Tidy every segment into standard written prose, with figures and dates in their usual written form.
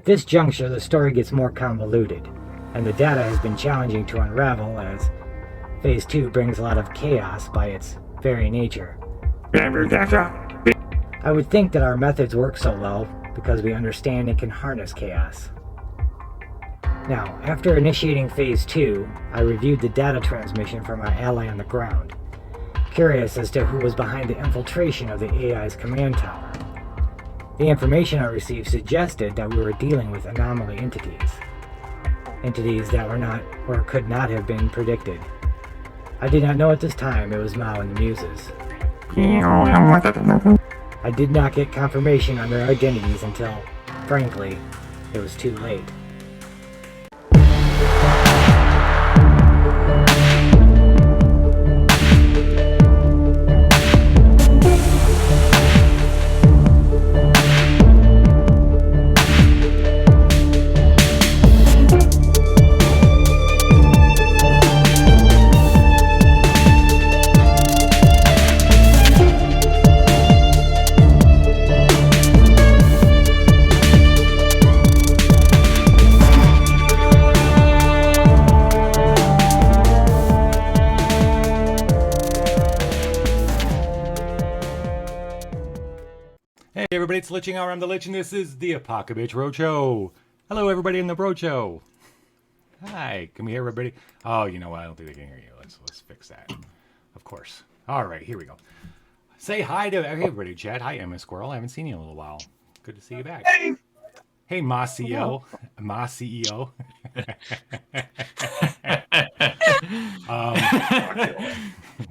At this juncture, the story gets more convoluted, and the data has been challenging to unravel as Phase 2 brings a lot of chaos by its very nature. I would think that our methods work so well because we understand and can harness chaos. Now, after initiating Phase 2, I reviewed the data transmission from my ally on the ground, curious as to who was behind the infiltration of the AI's command tower. The information I received suggested that we were dealing with anomaly entities that were not or could not have been predicted. I did not know at this time it was Mao and the Muses. I did not get confirmation on their identities until, frankly, it was too late. Hey everybody, it's Liching Hour. I'm the Lich, and this is the Apocrypha Roadshow. Hello everybody in the Roadshow. Hi, can we hear everybody? Oh, you know what? I don't think they can hear you. Let's fix that. Of course. All right, here we go. Say hi to everybody, Chad. Hi, Emma Squirrel. I haven't seen you in a little while. Good to see you back. Hey, hey Ma CEO. Ma CEO.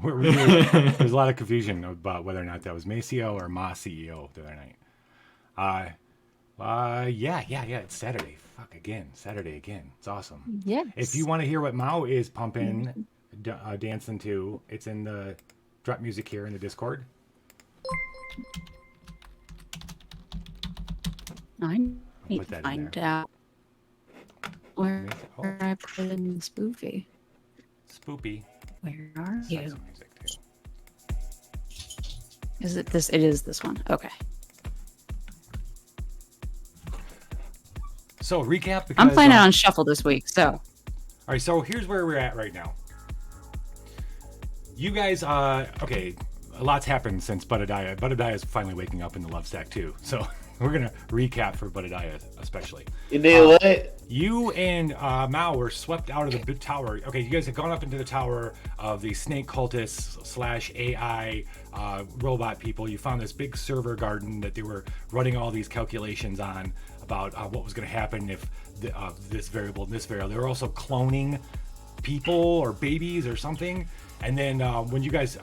There's a lot of confusion about whether or not that was Maceo or Ma CEO the other night. Yeah, it's Saturday. Fuck again, Saturday again. It's awesome. Yes. If you want to hear what Mao is pumping, dancing to, it's in the drop music here in the Discord. I need to find out where I put in the spoofy. Spoopy. Where are you? Music too. Is it this? It is this one. Okay. So recap. Because, I'm playing it on shuffle this week. So. All right. So here's where we're at right now. You guys, okay, a lot's happened since Budadiah. Budadiah is finally waking up in the love stack too. So we're gonna recap for Budadiah especially. You and Mao were swept out of the tower. Okay, you guys have gone up into the tower of the snake cultists / AI robot people. You found this big server garden that they were running all these calculations on about what was going to happen if this variable and this variable. They were also cloning people or babies or something. And then when you guys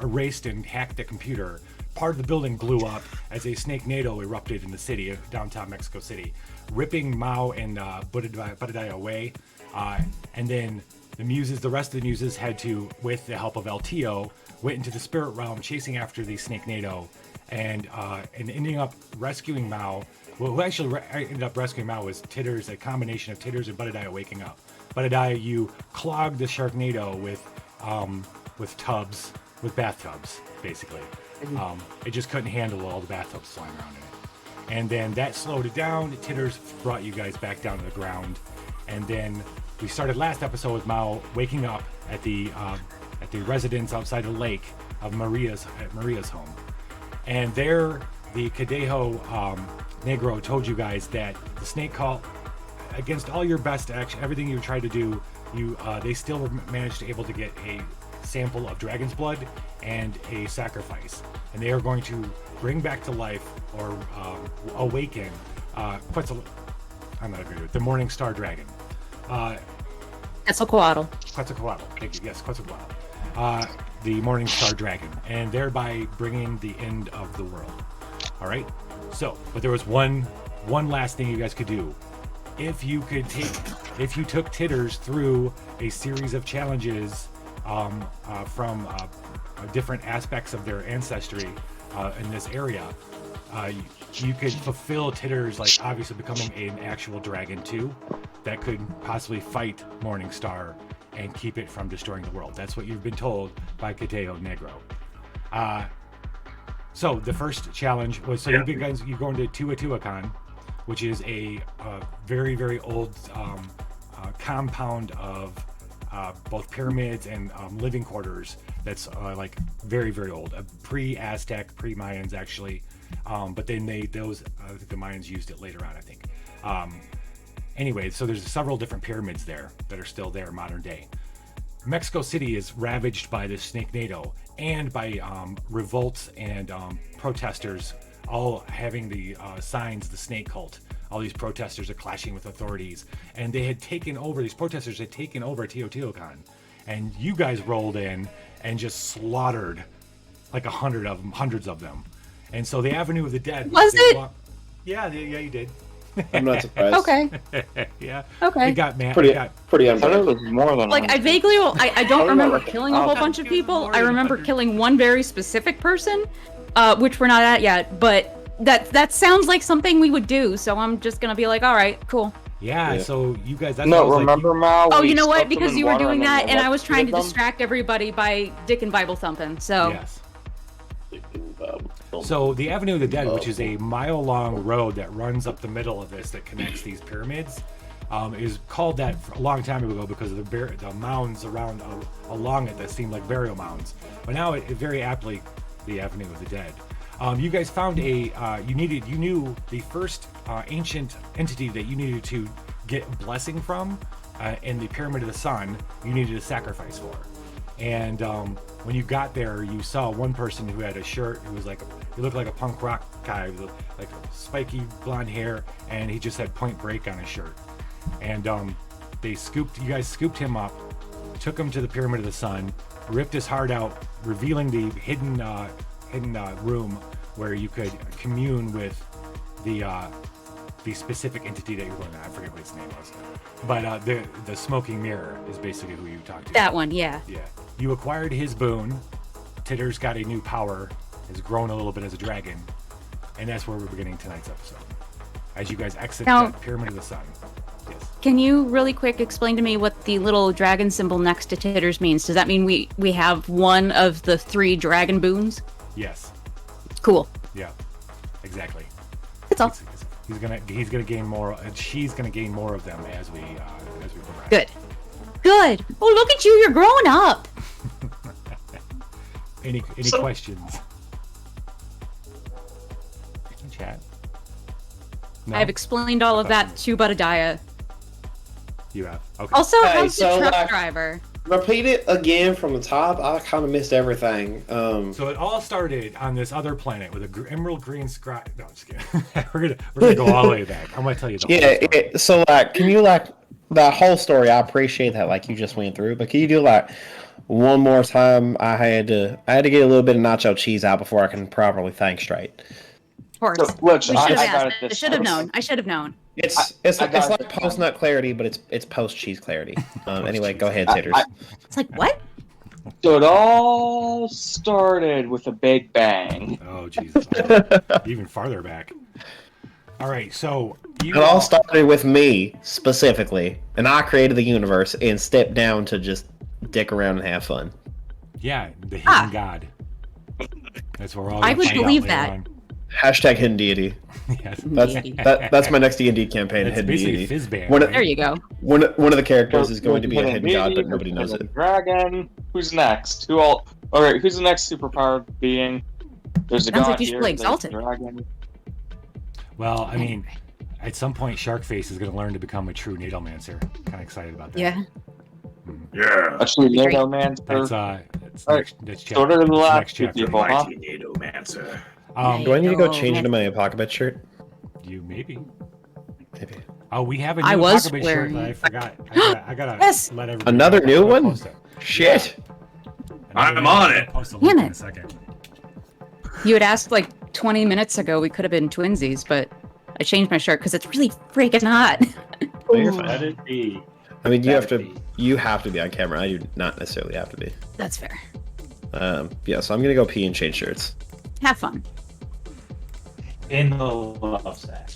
erased and hacked the computer, part of the building blew up as a snake NATO erupted in the city of downtown Mexico City, ripping Mao and Budadiah away. And then the rest of the Muses had to, with the help of LTO, went into the spirit realm chasing after the snake NATO and ending up rescuing Mao. Well, who actually ended up rescuing Mao was Titters, a combination of Titters and Budadiah waking up. Budadiah, you clogged the Sharknado with tubs, with bathtubs, basically. It just couldn't handle all the bathtubs flying around in it. And then that slowed it down. Titters brought you guys back down to the ground. And then we started last episode with Mao waking up at the residence outside the lake of Maria's home. And there, the Cadejo Negro told you guys that the snake cult, against all your best action, everything you tried to do, they still managed to able to get a sample of dragon's blood and a sacrifice, and they are going to bring back to life or awaken I'm not agree with the Morning Star Dragon. Quetzalcoatl. Quetzalcoatl. Thank you. Yes, Quetzalcoatl. The Morning Star Dragon, and thereby bringing the end of the world. All right. So, but there was one last thing you guys could do. If you took Titters through a series of challenges from different aspects of their ancestry in this area, you could fulfill Titters, like obviously becoming an actual dragon too, that could possibly fight Morningstar and keep it from destroying the world. That's what you've been told by Cadejo Negro. So the first challenge was, you go into Teotihuacan, which is a very, very old compound of both pyramids and living quarters that's like very, very old, pre-Aztec, pre-Mayans actually, but then I think the Mayans used it later on, I think. Anyway, so there's several different pyramids there that are still there modern day. Mexico City is ravaged by the Snakenado and by revolts and protesters, all having the signs, the snake cult. All these protesters are clashing with authorities, and they had taken over, these protesters had taken over Teotihuacan, and you guys rolled in and just slaughtered like hundreds of them. And so the Avenue of the Dead... Was it? Yeah, you did. I'm not surprised. Okay. Yeah. Okay. It got mad. Pretty I thought it was more than Like, one. I vaguely, I don't remember killing a whole bunch of people. I remember killing one very specific person, which we're not at yet, but that sounds like something we would do, so I'm just gonna be like, all right, cool. Yeah, so you guys... That's No, what I was remember, Mal? Oh, we you know what? stuffed them Because in you were water doing then that, and I was trying to electrocuted them? distract everybody by Dick and Bible thumping, so... Yes. So the Avenue of the Dead, which is a mile-long road that runs up the middle of this that connects these pyramids, is called that a long time ago because of the mounds around along it that seemed like burial mounds. But now it very aptly the Avenue of the Dead. You guys found you knew the first ancient entity that you needed to get blessing from in the Pyramid of the Sun. You needed a sacrifice for, and when you got there, you saw one person who had a shirt. Who was like he looked like a punk rock guy with like spiky blonde hair, and he just had Point Break on his shirt. And you guys scooped him up, took him to the Pyramid of the Sun, ripped his heart out, revealing the hidden room where you could commune with the specific entity that you're going to. I forget what its name was, but the smoking mirror is basically who you talked to. That one, yeah. Yeah. You acquired his boon. Titter's got a new power, has grown a little bit as a dragon, and that's where we're beginning tonight's episode. As you guys exit Now- the Pyramid of the Sun. Yes. Can you really quick explain to me what the little dragon symbol next to Titters means? Does that mean we have one of the 3 dragon boons? Yes. Cool. Yeah. Exactly. That's all. He's gonna gain more, and she's gonna gain more of them as we progress. Good. Oh, look at you! You're growing up. Any questions? In chat. No? I've explained all of that to Budadiah. You have. Okay. Also, Hey, how's the so, truck like- kidding Repeat it again from the top. I kind of missed everything. So it all started on this other planet with a emerald green sky. No, I'm just kidding. we're gonna go all the way back. I'm gonna tell you the whole story. So like, can you like the whole story? I appreciate that, like you just went through, but can you do like one more time? I had to get a little bit of nacho cheese out before I can properly think straight. Of course. So, Butch, We I should have got asked. it I this should have time. known. I should have known. It's I got like it. post nut clarity, but it's post cheese clarity. Anyway, go ahead, Titters. It's like, what? So it all started with a big bang. Oh Jesus! Even farther back. All right, so It all started with me specifically, and I created the universe and stepped down to just dick around and have fun. Yeah, the hidden god. That's where all. I would find out believe later that. on. Hashtag hidden deity. Yes. That's my next D&D campaign. That's Hidden basically deity. Fizzband. One There you go. one of the characters is going to be a hidden god, but nobody knows it. Dragon. Who's next? Alright, who's the next superpowered being? There's a Sounds god like you should here. play there's a Exalted. dragon. Well, I mean, at some point, Sharkface is going to learn to become a true Nadomancer. Kind of excited about that. Yeah. Yeah. Actually, NATO man. That's Alright, that's so what are the last next two chapter. people, huh? Mighty Nadomancer. Do I need to go No, change into that's- my Apocabitch shirt? You maybe. Maybe. Oh, we have a new I was Apocrypha shirt wearing that I it. forgot. I gotta Yes! let everybody Another know. new I'm gonna one? post it. Shit. I'm on it. I'll post a Damn link in it. a second. You had asked like 20 minutes ago we could have been twinsies, but I changed my shirt because it's really freaking hot. Oh, you're fine. Let it be. I mean, you have That'd to. You have to be on camera. I do not necessarily have to be. That's fair. Yeah. So I'm gonna go pee and change shirts. Have fun. In the love sack.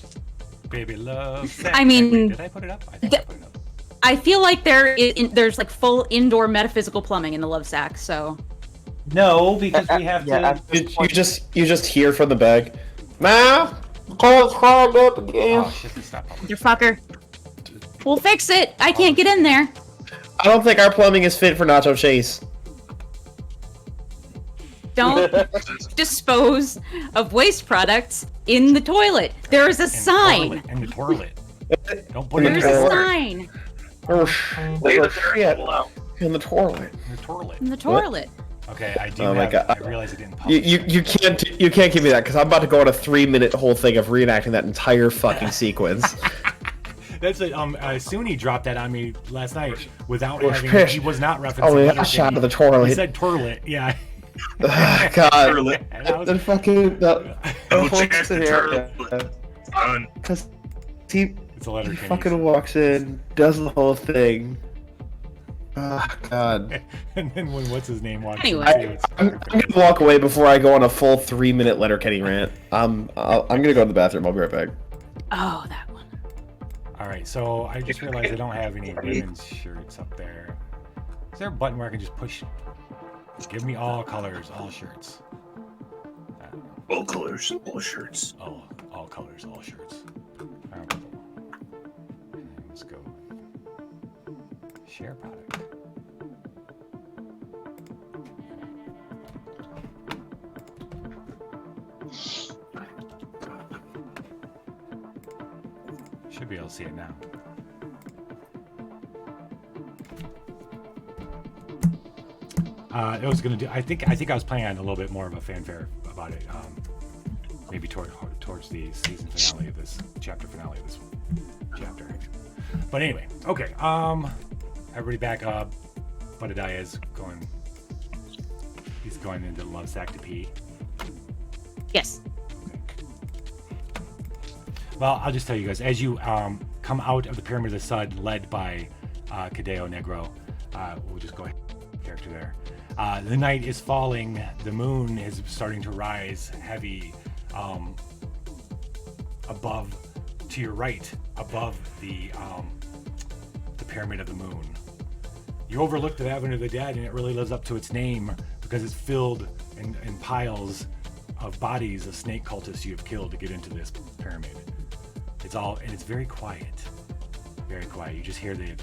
Baby love. I mean, did I put it up? I think I put it up. I feel like there's like full indoor metaphysical plumbing in the love sack, so No, because we have Yeah, to. at this You point- just hear from the bag, Ma, Oh, it's clogged up again. Oh shit! Stop. Motherfucker. We'll fix it. I can't get in there. I don't think our plumbing is fit for Nacho Chase. Don't dispose of waste products in the toilet. There is a sign. In the toilet. Don't put it in There's the a toilet. sign. Leave the terrible out. In the toilet. In the toilet. In the toilet. Okay, I do. Oh my God. I realize I didn't. You can't give me that because I'm about to go on a 3-minute whole thing of reenacting that entire fucking sequence. That's it. Suni dropped that on me last night without We're having. pissed. He was not referencing. Oh, yeah, Letterkenny. shot of the toilet. He said toilet. Yeah. Oh, God. Toilet. And I was- The fucking the Oh, whole check the scenario. Son. Because he It's a letter. He fucking walks in, does the whole thing. Oh, God. And then when what's his name walks Anyway. in, too, it's I'm gonna walk away before I go on a full 3-minute Letterkenny rant. I'm gonna go to the bathroom. I'll be right back. Oh, that one. All right, so I just realized I don't have any women's shirts up there. Is there a button where I can just push? Give me all colors, all shirts. All colors, all shirts. All colors, all shirts. And then let's go. Share product. Should be able to see it now. It was gonna do. I think I was planning on a little bit more of a fanfare about it. Maybe towards the season finale of this chapter finale of this chapter. But anyway, okay. Everybody back up. Budadiah is going. He's going into the love sack to pee. Yes. Well, I'll just tell you guys, as you come out of the Pyramid of the Sun, led by Cadeo Negro, we'll just go ahead, character there. The night is falling, the moon is starting to rise heavy above, to your right, above the Pyramid of the Moon. You overlook the Avenue of the Dead, and it really lives up to its name because it's filled in piles of bodies of snake cultists you have killed to get into this pyramid. It's very quiet. Very quiet. You just hear the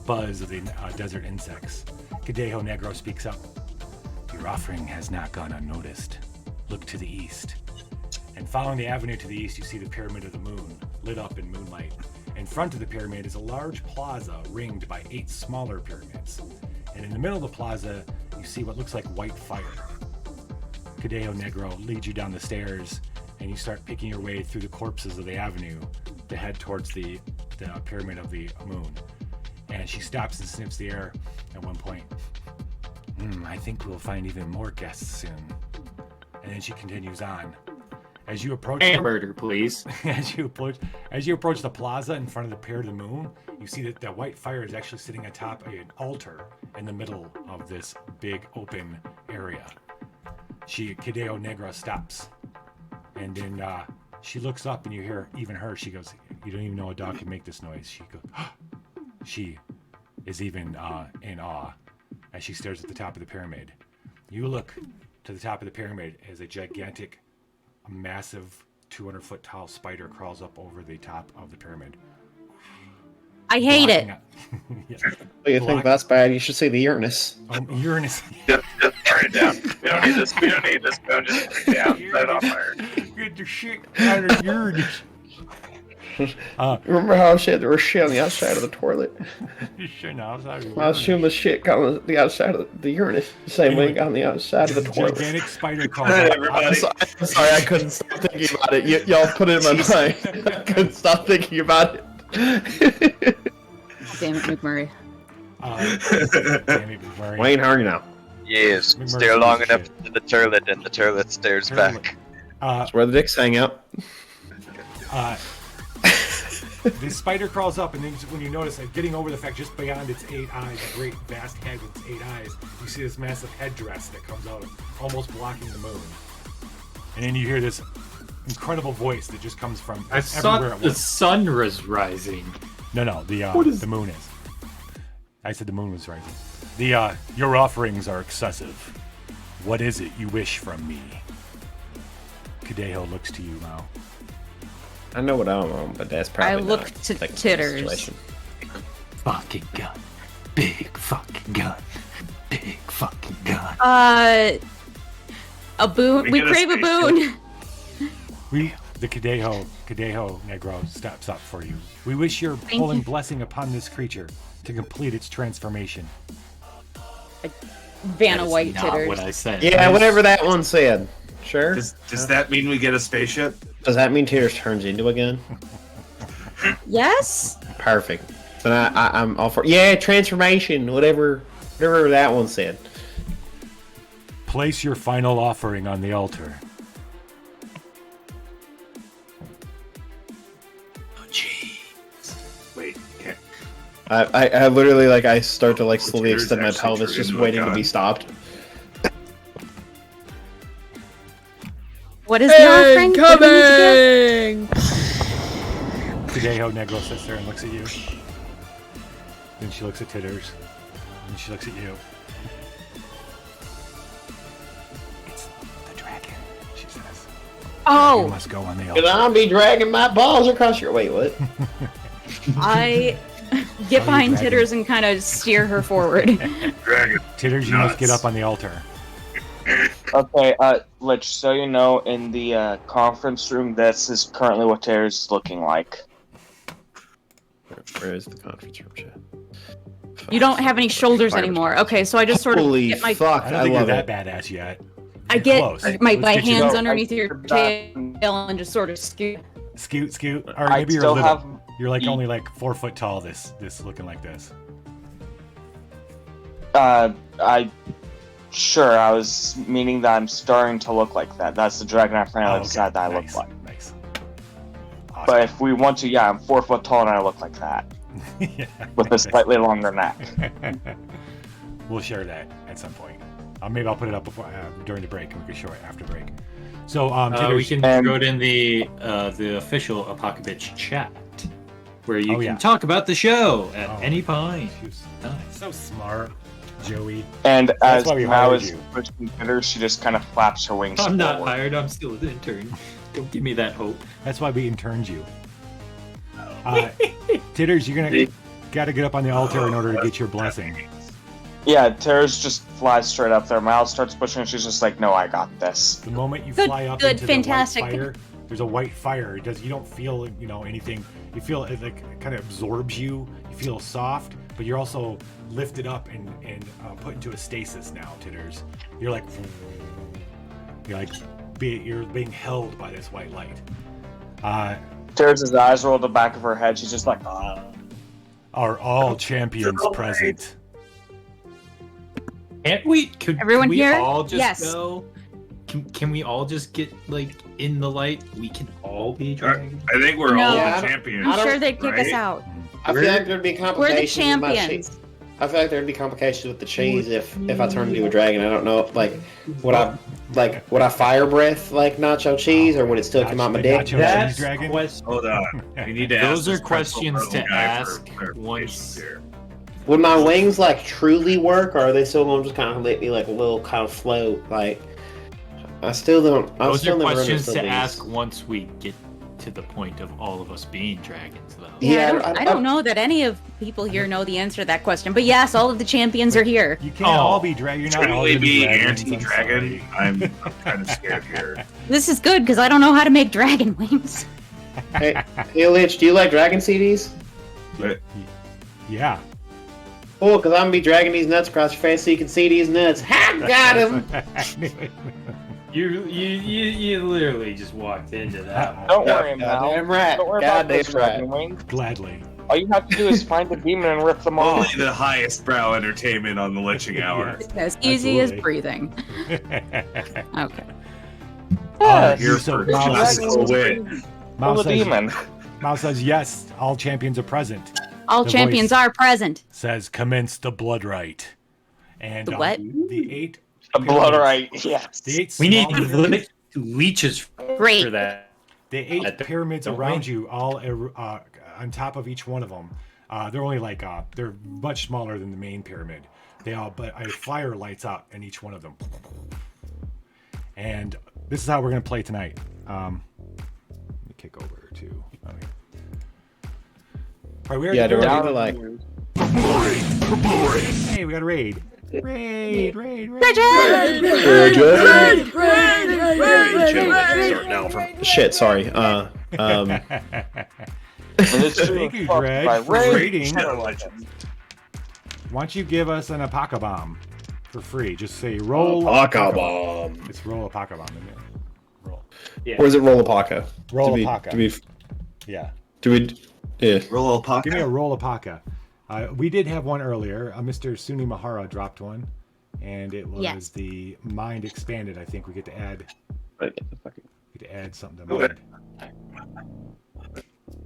buzz of the desert insects. Cadejo Negro speaks up. Your offering has not gone unnoticed. Look to the east. And following the avenue to the east, you see the Pyramid of the Moon, lit up in moonlight. In front of the pyramid is a large plaza ringed by 8 smaller pyramids. And in the middle of the plaza, you see what looks like white fire. Cadejo Negro leads you down the stairs, and you start picking your way through the corpses of the avenue to head towards the Pyramid of the Moon. And she stops and sniffs the air at one point. I think we'll find even more guests soon. And then she continues on. As you approach Hamburger, please. as you approach the plaza in front of the Pyramid of the Moon, you see that that white fire is actually sitting atop an altar in the middle of this big open area. Cadeo Negra stops, and then she looks up, and you hear even her. She goes, "You don't even know a dog can make this noise." She goes, she is even in awe as she stares at the top of the pyramid. You look to the top of the pyramid as a gigantic, massive 200-foot tall spider crawls up over the top of the pyramid. I hate it. Yes. You think that's bad? You should say the Uranus. Uranus. Just turn it down. We don't need this. We don't need this. Go just put it down. Set it on fire. Get the shit out of Uranus. Remember how I said there was shit on the outside of the toilet? I assume the shit got on the outside of the Uranus the same way it got on the outside of the toilet. Gigantic spider crawls Good night, up. everybody. I'm sorry, I couldn't stop thinking about it. Y'all put it in my mind. I couldn't stop thinking about it. Damn it, McMurray. Damn it, McMurray. Wayne, how are you now? Yes, McMurray stare long piece of enough shit. to the turlet, and the turlet stares Turlet. back. That's where the dicks hang out. The spider crawls up, and then when you notice it, getting over the fact just beyond its 8 eyes, a great vast head with its 8 eyes, you see this massive headdress that comes out, almost blocking the moon. And then you hear this incredible voice that just comes from I everywhere thought at the once. sun was rising. No, the moon is. I said the moon was rising. Your offerings are excessive. What is it you wish from me? Kadeho looks to you, Mao. I know what I'm on, but that's probably I look not to the Titters. situation. Fucking gun. Big fucking gun. Big fucking gun. A boon. We get a crave a spaceship. boon. The Kadeho Negro steps up for you. We wish your pull and blessing upon this creature to complete its transformation. Vanna That is White not Titters. what I said. Yeah, whatever that one said. Sure. Does that mean we get a spaceship? Does that mean Tears turns into a gun? Yes. Perfect. Then I'm all for transformation. Whatever that one said. Place your final offering on the altar. Oh, jeez. Wait, can't. I literally I start to slowly Tears extend my actually pelvis, turn just into a waiting to gun. be stopped. What is the offering? What do we need to Kadeho Negro sits there and looks at you. Then she looks at Titters. And she looks at you. It's the dragon, she says. You Oh, must go on the Cause altar. I'll be dragging my balls across your. Wait, what? I get behind dragon. Titters and kind of steer her forward. Dragon. Titters, you must get Nuts. up on the altar. Okay, Lich, so you know, in the conference room, this is currently what Terrace is looking like. Where is the conference room chat? You don't have any shoulders anymore. Okay, so I just sort of Holy get my fuck! I I, don't think you're love that it. badass yet. I You're get close. my Let's get you hands there. underneath your tail and just sort of scoot. Scoot. Or I maybe you're still little. have. You're only 4 foot tall. This looking like this. Sure, I was meaning that I'm starting to look like that. That's the dragon I finally Oh, decided that I nice, look like. Nice. Awesome. But if we want to, yeah, I'm 4 foot tall and I look like that. Yeah. With a slightly longer neck. We'll share that at some point. Maybe I'll put it up before during the break, and we can show it after break. So, We Titters, can And- throw it in the official Apocabitch chat, where you Oh, yeah. can talk about the show at Oh, any point. she was so smart, Joey. And That's as why we Mao hired is you. pushing her, she just kind of flaps her wings I'm not forward. hired. I'm still an intern. Don't give me that hope. That's why we interned you. Titters, you're gonna gotta get up on the altar in order to get your blessing. Yeah, Terrace just flies straight up there. Miles starts pushing and she's just like, no, I got this. The moment you Good, fly up good, into fantastic. the white fire, there's a white fire. You don't feel anything. You feel it kind of absorbs you. You feel soft, but you're also lifted up and put into a stasis now, Titters. You're you're being held by this white light. Terrace's eyes roll to the back of her head. She's just like, ah. Are all champions present? Can't we? Could Everyone we here? all just Yes. go? Can we all just get in the light? We can all be dragons. I think we're No. all Yeah, the champions. I'm sure don't- they'd kick us right? out. I feel like there'd be We're the complications. with my champions. cheese. I feel like there'd be complications with the cheese if I turned into a dragon. I don't know, would I fire breath like nacho cheese, or would it still come out my dick? Nacho That's cheese dragon? Hold on. We need to ask Those are this principal questions to guy for ask clarifications once- here. Would my wings truly work, or are they still going to just kind of let me a little kind of float? I still don't. I Those still are never questions to understood these. ask once we get to the point of all of us being dragons, though. Yeah, Yeah, I don't know that any of people here know the answer to that question. But yes, all of the champions are here. You can't Oh. all be dragon. You're not all Truly gonna be be dragons, I'm anti-dragon. sorry. I'm kind of scared here. This is good because I don't know how to make dragon wings. Hey, Lich, do you like dragon CDs? But Yeah. Cool, because I'm gonna be dragging these nuts across your face so you can see these nuts. Ha! Got him. You literally just walked into that one. Don't worry, Goddamn Mal. right. Don't worry about Goddamn those dragon right. wings. Gladly. All you have to do is find the demon and rip them off. only the highest brow entertainment on the Liching Hour. As easy as Absolutely. breathing. Okay. Yes. Here so for Mal just says- a win. Mao Kill the says, demon. Mao says, yes, all champions are present. All The champions voice. are present. Says, commence the blood rite. And The what? The 8 The blood pyramids- right, yes. The 8 We need small pyramids- leeches Great. for that. The 8 At the- pyramids don't around we? you, all on top of each one of them. They're only they're much smaller than the main pyramid. But a fire lights up in each one of them. And this is how we're gonna play tonight. Let me kick over to. Okay. All right, we already Yeah, do we Down need to in like? the Hey, we got a raid. Raid. Shit, sorry. And it's Thank you, fucked Greg, by for raid. raiding. Legend. Why don't you give us an Apocabomb for free? Just say roll Apocabomb. It's roll Apocabomb, isn't it? Roll. Or is it roll Apoca? Roll do Apoca. we? Yeah. Do we? Yeah. Roll Alpaca. Give me a roll Apoca. We did have one earlier. Mr. Suni Mahara dropped one, and it was Yes. the Mind Expanded. I think we get to add. Right, get the fucking- We get to add something to Okay. mind.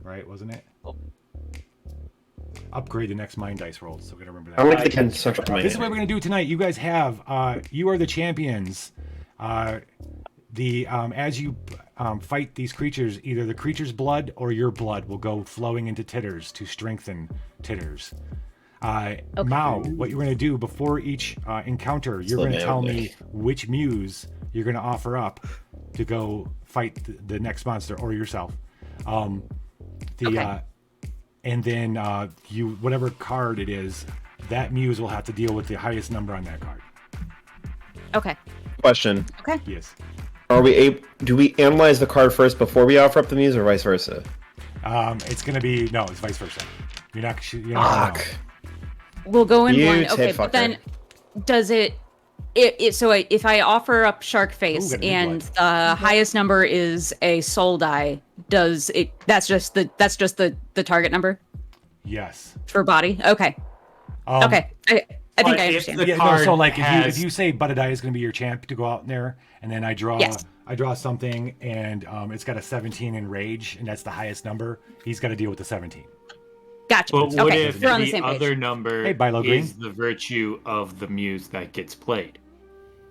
Right, wasn't it? Upgrade the next mind dice rolls. So we gotta remember that. I like the construction of my This is what we're gonna do tonight. You guys have you are the champions. As you fight these creatures, either the creature's blood or your blood will go flowing into Titters to strengthen Titters. Mao, what you're gonna do before each encounter, you're gonna tell me which muse you're gonna offer up to go fight the next monster or yourself. And then you whatever card it is, that muse will have to deal with the highest number on that card. Okay. Question. Okay. Yes. Are we able? Do we analyze the card first before we offer up the muse, or vice versa? It's gonna be it's vice versa. You're not gonna know. Fuck. We'll go in You blind. Okay, tit but fucker. then does it? So if I offer up Shark Face Ooh, got a new and blood. the highest number is a soul die, does it? That's just the target number Yes. for body. Okay. Okay. I think But I if understand. the Yeah, no, card so like has- if you say Butadai is gonna be your champ to go out there, and then I draw Yes. something and it's got a 17 in rage, and that's the highest number. He's got to deal with the 17. Gotcha. But what Okay, if we're on the the same page. other number Hey, Bilo Green. is the virtue of the muse that gets played?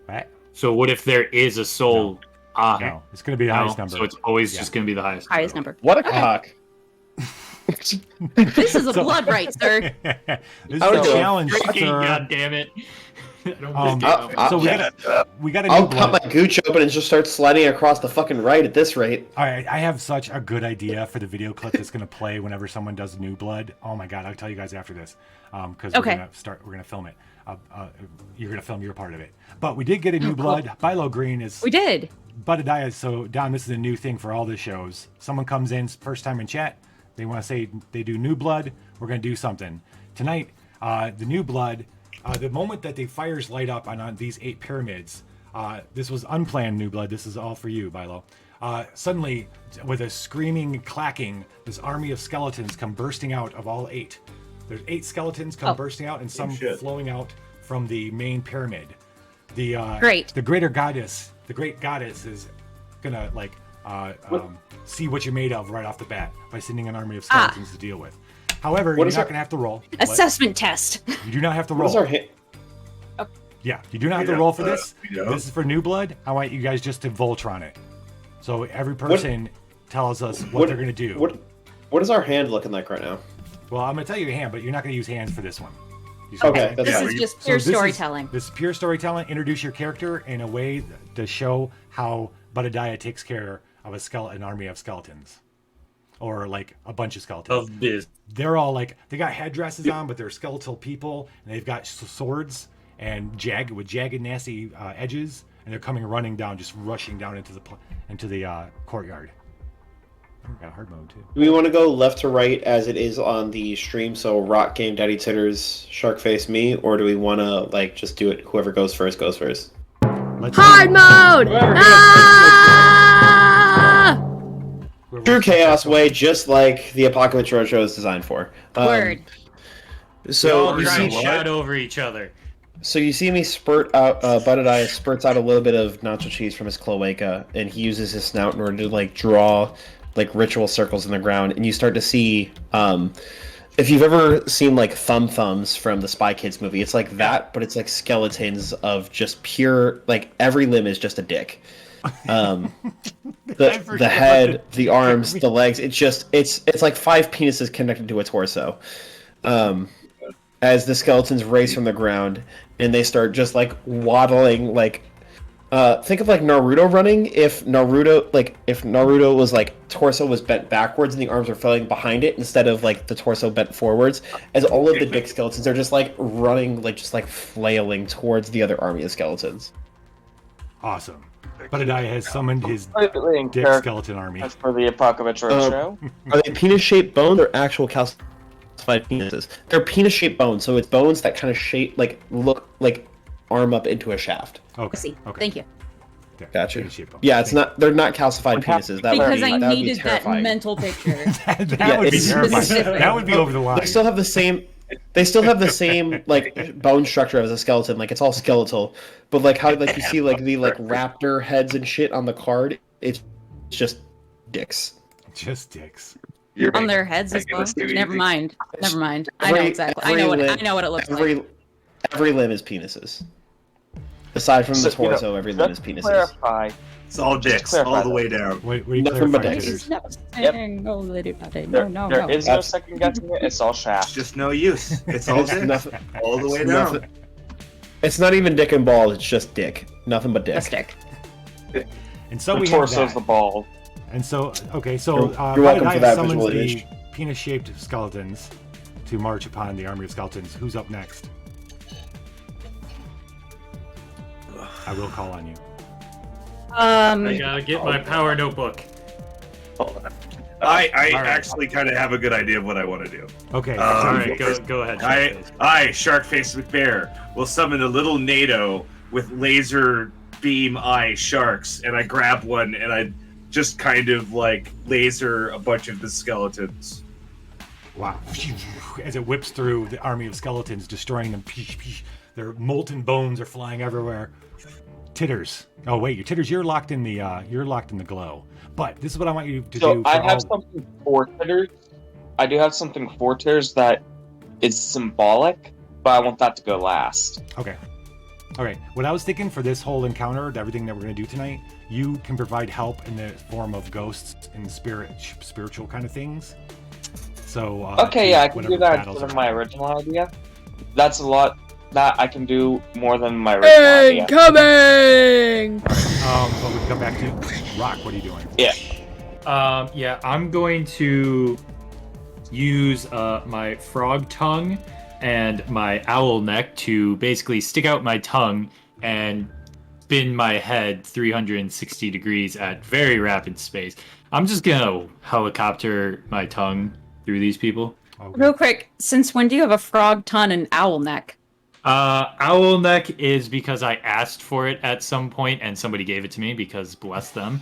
Right? So what if there is a soul? No, it's gonna be the No, highest number. so it's always Yeah. just going to be the highest. Highest number. What a cock. This is a blood right, sir. This is I would a do a challenge, Freaking sir. God damn it! I don't Um, get it. So we got a new I'll cut blood. my gooch open and just start sliding across the fucking right at this rate. All right, I have such a good idea for the video clip that's gonna play whenever someone does new blood. Oh my god, I'll tell you guys after this, because Okay. we're gonna film it. You're gonna film your part of it. But we did get a new blood. Bilo Green is We did. Butadiah. So Don, this is a new thing for all the shows. Someone comes in first time in chat. They want to say they do new blood. We're gonna do something tonight. The new blood. The moment that the fires light up on these 8 pyramids, this was unplanned new blood. This is all for you, Bilo. Suddenly, with a screaming clacking, this army of skeletons come bursting out of all 8. There's 8 skeletons come bursting out, and some flowing out from the main pyramid. Great. The great goddess is gonna see what you're made of right off the bat by sending an army of skeletons to deal with. However, you're not gonna have to roll. Assessment test. You do not have to What is roll. our hit? Yeah, you do not have to roll for this. yeah. This is for new blood. I want you guys just to Voltron it. So every person tells us what they're gonna do. What is our hand looking like right now? Well, I'm gonna tell you your hand, but you're not gonna use hands for this one. Use Okay, hands. that's This fine. is just So pure this is- storytelling. This is pure storytelling. Introduce your character in a way to show how Butadiah takes care of an army of skeletons, or like a bunch of skeletons. Of biz. They're all like they got headdresses on, but they're skeletal people, and they've got swords and jagged, nasty edges, and they're coming running down, just rushing down into the courtyard. Oh, we got hard mode too. Do we want to go left to right as it is on the stream? So Rock Game, Daddy Titters, Shark Face, me, or do we want to like just do it? Whoever goes first goes first. Hard mode. True chaos way, just like the Apocrypha Roadshow is designed for. Word. So All you trying see, to shout over each other. so you see me spurt out. Butadiah spurts out a little bit of nacho cheese from his cloaca, and he uses his snout in order to like draw like ritual circles in the ground, and you start to see. If you've ever seen like Thumbs from the Spy Kids movie, it's like that, but it's like skeletons of just pure like every limb is just a dick. The head, the arms, the legs, it's like 5 penises connected to a torso. As the skeletons raise from the ground and they start just like waddling like Think of like Naruto running. If Naruto was like torso was bent backwards and the arms were flailing behind it instead of like the torso bent forwards, as all of the big skeletons are just like running, like just like flailing towards the other army of skeletons. Awesome. Budadiah has summoned his Completely in dick character skeleton army. as for the Apocrypha Roadshow. Are they penis-shaped bones or actual calcified penises? They're penis-shaped bones, so it's bones that kind of look like arm up into a shaft. Okay. I see. Okay. Thank you. Yeah, Gotcha. penis-shaped bone. Yeah, they're not calcified penises. That Because would be, I that would be needed that terrifying. mental picture. that would be it's terrifying. specific. That would be over the line. They still have the same. They still have the same like bone structure as a skeleton. Like it's all skeletal, but like how like you see like the like raptor heads and shit on the card. It's just dicks. Just dicks. You're On making- their heads as making well. this too Never easy. mind. Never mind. I know exactly. I know what it looks like. Every limb is penises. Aside from the So, you know, torso, every limb is Let's penises. clarify. It's all dicks, clarify all the that. way down. Wait, were you Nothing but clarifying, dicks. Titters? No, they do not. There No. is no second guessing it. It's all shaft. It's just no use. It's all It's dicks, nothing- all the way it's down. nothing- It's not even dick and balls. It's just dick. Nothing but dick. A stick. And so The we have torso's that. the ball. And so, okay, so You're welcome Budadiah for that summons visual the image. penis-shaped skeletons to march upon the army of skeletons. Who's up next? I will call on you. I gotta get my power notebook. Hold on. I All right. actually kind of have a good idea of what I want to do. Okay. All All right, go ahead. I, Sharkface McBear, will summon a little NATO with laser beam eye sharks, and I grab one and I just kind of like laser a bunch of the skeletons. Wow. As it whips through the army of skeletons, destroying them. Their molten bones are flying everywhere. Titters. Oh wait, Titters, you're locked in the glow. But this is what I want you to So do. I have something for Titters. I do have something for Titters that is symbolic, but I want that to go last. Okay. What I was thinking for this whole encounter, everything that we're going to do tonight, you can provide help in the form of ghosts and spiritual kind of things. So. Okay, yeah, I can whatever do that battles instead of are my happening. original idea. That's a lot that I can do more than my original idea. Incoming! But we can come back to Rock. What are you doing? Yeah, I'm going to use my frog tongue and my owl neck to basically stick out my tongue and spin my head 360 degrees at very rapid space. I'm just gonna helicopter my tongue through these people. Okay. Real quick, since when do you have a frog tongue and owl neck? Owl neck is because I asked for it at some point and somebody gave it to me because bless them.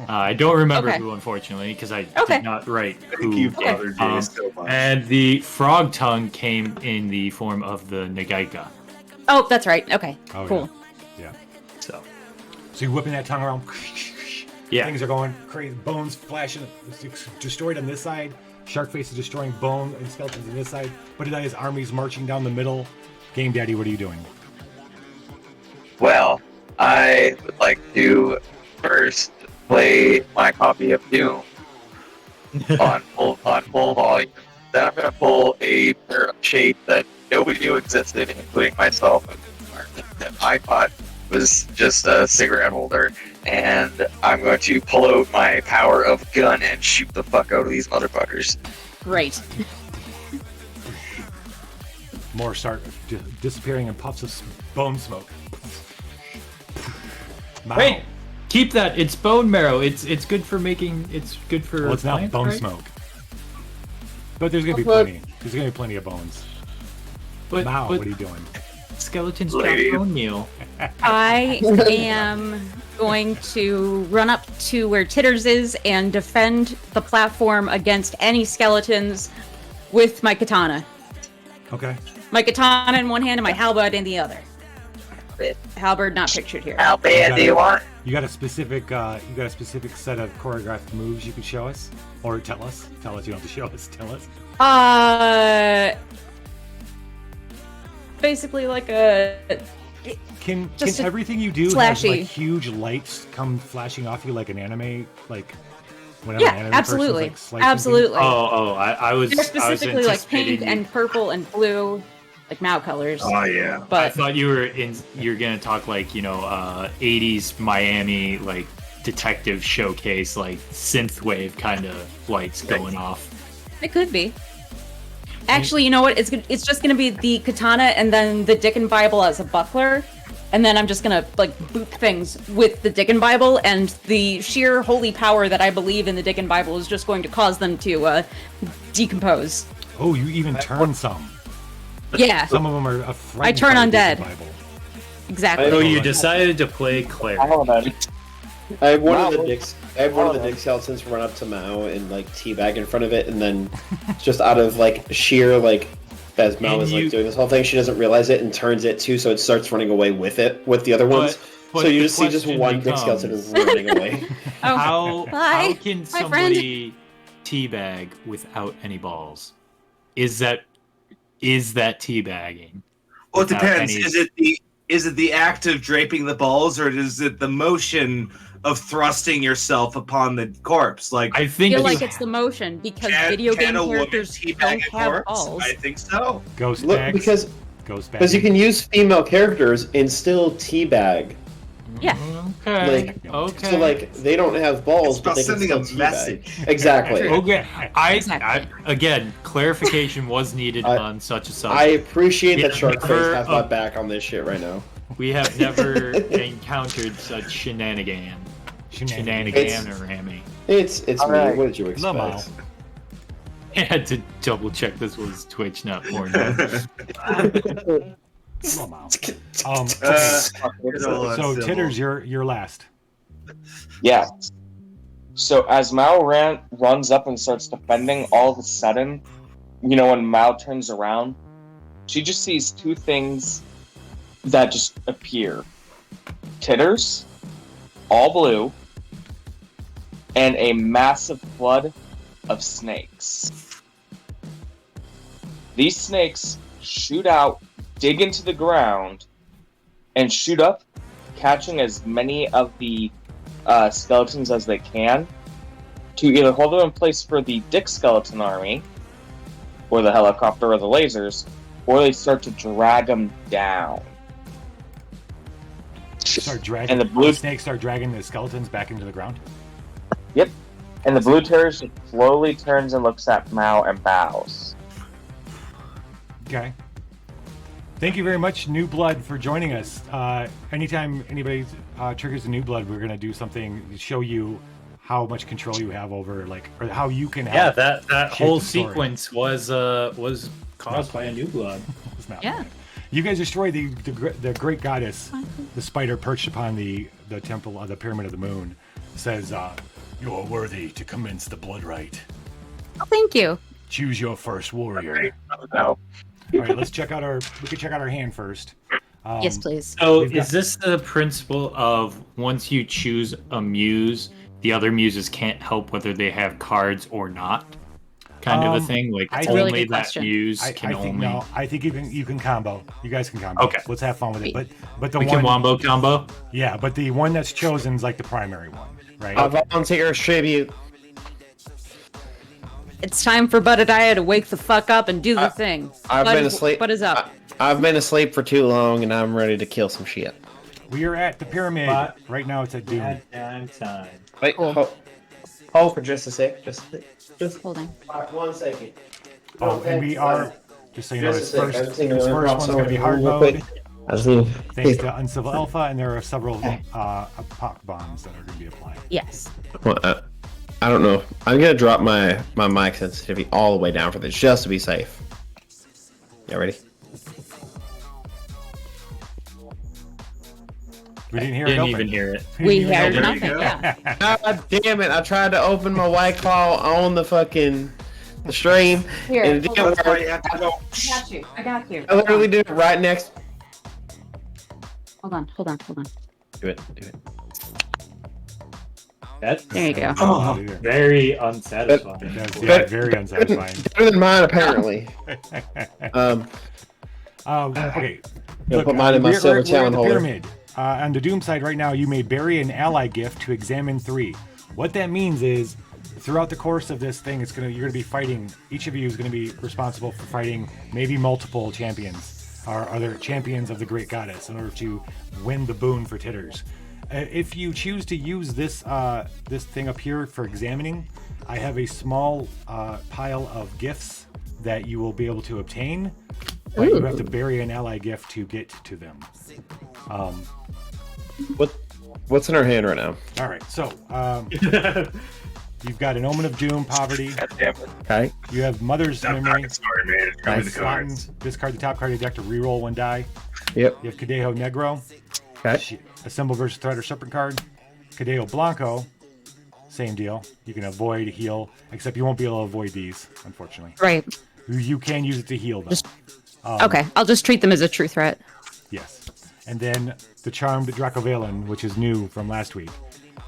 I don't remember Okay. who, unfortunately, because I Okay. did not write Thank who. you, Father Jay, so much. And the frog tongue came in the form of the Nagaika. Oh, that's right. Okay, Oh, cool. Yeah. So, So you're whipping that tongue around. yeah. Things are going crazy. Bones flashing. It's destroyed on this side. Sharkface is destroying bone and skeletons on this side. Budadiah's army's marching down the middle. Game Daddy, what are you doing? Well, I would like to first play my copy of Doom on full volume. Then I'm going to pull a pair of shades that nobody knew existed, including myself. And I thought was just a cigarette holder. And I'm going to pull out my power of gun and shoot the fuck out of these motherfuckers. Great. More start disappearing in puffs of bone smoke. Wow. Wait, keep that. It's bone marrow. It's good for making. It's good for. Well, it's not science, bone right? smoke. But there's gonna be But- plenty. There's gonna be plenty of bones. But, Mao, but what are you doing? skeletons Lady. drop bone meal. I am going to run up to where Titters is and defend the platform against any skeletons with my katana. Okay. My katana in one hand and my halberd in the other. Halberd not pictured here. How bad do you want? You got a specific set of choreographed moves you could show us, or tell us. Tell us. You don't have to show us. Tell us. Basically like a. Can Just a everything you do have flashy. like huge lights come flashing off you like an anime, like whenever Yeah, an anime absolutely, person's, like, slicing absolutely. I was. They're I was specifically like pink anticipating and purple and blue. like Mao colors. Oh yeah. I But thought you're gonna talk like 80s Miami like detective showcase like synthwave kind of lights going off. it could be. Actually, you know what? It's just gonna be the katana and then the Dickon Bible as a buckler, and then I'm just gonna like boop things with the Dickon Bible, and the sheer holy power that I believe in the Dickon Bible is just going to cause them to decompose. Oh, you even turn some. Yeah, Some of them are frightened I turn by the undead. Bible. exactly. So you decided to play Claire. I know about it. I have one of the Wow. dicks. I have one of the dick skeletons run up to Mao and like teabag in front of it, and then just out of like sheer like as Mao And is you- like doing this whole thing, she doesn't realize it and turns it too, so it starts running away with it with the other ones. but So you the just see just question one dick becomes- skeleton running away. Oh, How Hi. can Hi, somebody teabag without any balls? Is that teabagging? Well, it Without depends. any- Is it the act of draping the balls, or is it the motion of thrusting yourself upon the corpse? Like, I I think feel you- like it's the motion because can, video can game a woman characters teabag don't a have corpse? balls. I think so. Ghost Look, bags. because Ghost you bags. can use female characters and still teabag. Yeah. Okay. Like, okay. So like they don't have balls, It's but about they can sending still a teabag. message. Exactly. Okay. Exactly. Again, clarification was needed on such a I subject. appreciate that Yeah, Sharkface never has my a- back on this shit right now. We have never encountered such shenanigan. Shenanigan or hammy. It's me. Alright. What did you Lamau. expect? I had to double check this was Twitch, not porn. Lamau. Hold on, So Sybil. Titters, you're last. Yeah. So as Mao runs up and starts defending, all of a sudden, when Mao turns around, she just sees two things that just appear. Titters, all blue, and a massive flood of snakes. These snakes shoot out, dig into the ground, and shoot up, catching as many of the skeletons as they can to either hold them in place for the Dick Skeleton Army, or the helicopter, or the lasers, or they start to drag them down. Start dragging. And the blue- snakes start dragging the skeletons back into the ground. Yep. And the blue terrorist slowly turns and looks at Mao and bows. Okay. Thank you very much, New Blood, for joining us. Anytime anybody triggers a New Blood, we're gonna do something to show you how much control you have over, or how you can Yeah, help. that shape whole the story. sequence was caused by a new blood. It's not Yeah. bad. You guys destroyed the great goddess, the spider perched upon the temple of the Pyramid of the Moon. Says, "You are worthy to commence the blood rite. Oh, thank you. Choose your first warrior." No. All right, let's check out we can check out our hand first. Yes, please. So We've got- is this the principle of once you choose a muse, the other muses can't help whether they have cards or not? Kind of a thing? Like That's a really only good that question. muse I can think only... no. I think you can combo. You guys can combo. Okay. Let's have fun with it. But the We one, can wombo combo? yeah, but the one that's chosen is like the primary one, right? I volunteer as tribute. It's time for Budadiah to wake the fuck up and do the thing. I've been asleep. Bud is up. I've been asleep for too long, and I'm ready to kill some shit. We are at the pyramid right now. It's at Doom. Time. Wait, Cool. hold for just a sec. Just Holding. 1 second. Oh, and we are. Just so you know, Just this a sec, I first just need to run one's going to be hard real mode. quick. I just need. Thanks to Uncivil Alpha, and there are several Apoc bombs that are going to be applied. Yes. Well, I don't know. I'm gonna drop my mic sensitivity all the way down for this, just to be safe. You ready? We didn't hear it Didn't open. even hear it. We didn't even heard open it. nothing. go. Yeah. God damn it! I tried to open my White Claw on the stream, Here, and it hold didn't That's why work. you have to go. I got you. I got you. I literally did it right next. Hold on. Do it. That's There you go. Oh, very unsatisfying. That's, yeah, very unsatisfying. Better than mine, apparently. Okay. Gonna put mine in my silver we're at talon the holder. pyramid. On the Doom side right now, you may bury an ally gift to examine 3. What that means is, throughout the course of this thing, you're gonna be fighting. Each of you is gonna be responsible for fighting maybe multiple champions. are other champions of the Great Goddess in order to win the boon for Titters. If you choose to use this this thing up here for examining, I have a small pile of gifts that you will be able to obtain, but you have to bury an ally gift to get to them. What's in our hand right now? All right, so you've got an Omen of Doom, Poverty. Okay. You have Mother's Stop Memory. talking story, man. It's coming to Slotin, cards. discard the top card of your deck to reroll one die. Yep. You have Cadejo Negro. Okay. Assemble versus Threat or Serpent card. Cadejo Blanco. Same deal. You can avoid, heal, except you won't be able to avoid these, unfortunately. Right. You can use it to heal, though. Okay, I'll just treat them as a true threat. Yes. And then the Charmed Dracovalin, which is new from last week,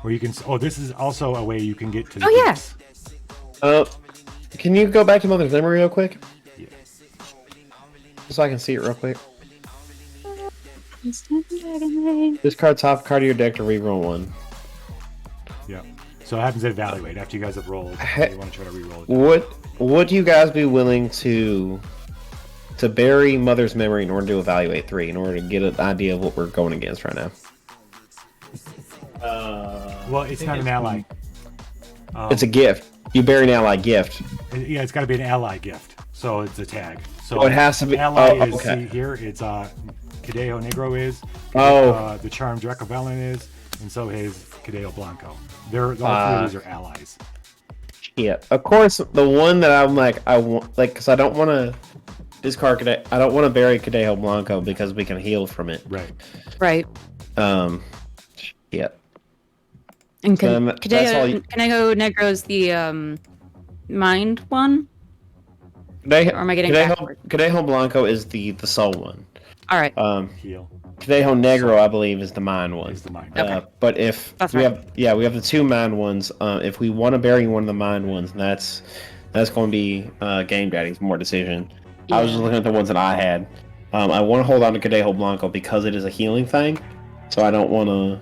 where you can... Oh, this is also a way you can get to the yes. Can you go back to Mother's Memory real quick? Yeah. So I can see it real quick. Discard top card of your deck to reroll one. Yeah. So it happens at Evaluate. After you guys have rolled, you want to try to reroll it. Would you guys be willing to bury Mother's Memory in order to evaluate 3, in order to get an idea of what we're going against right now? Well, it's not an ally. It's a gift. You bury an ally gift. Yeah, it's got to be an ally gift. So it's a tag. So it has to be. Ally Oh, is, okay. see here, it's Cadejo Negro is. Oh. The Charmed Dracovalin is. And so is Cadejo Blanco. All three of these are allies. Yeah, of course. The one that I'm like, I want, like, because I don't want to discard Cadejo. I don't want to bury Cadejo Blanco because we can heal from it. Right. Right. Yeah. And that's all you- Cadejo Negro is the mind one? Or am I getting backward? Cadejo Blanco is the soul one. All right. Heal. Cadejo Negro, I believe, is the mind one. Is the mind. Okay. But if That's we right. have, we have the 2 mind ones. If we want to bury one of the mind ones, that's going to be Game Daddy's more decision. I was just looking at the ones that I had. I want to hold on to Cadejo Blanco because it is a healing thing. So I don't want to.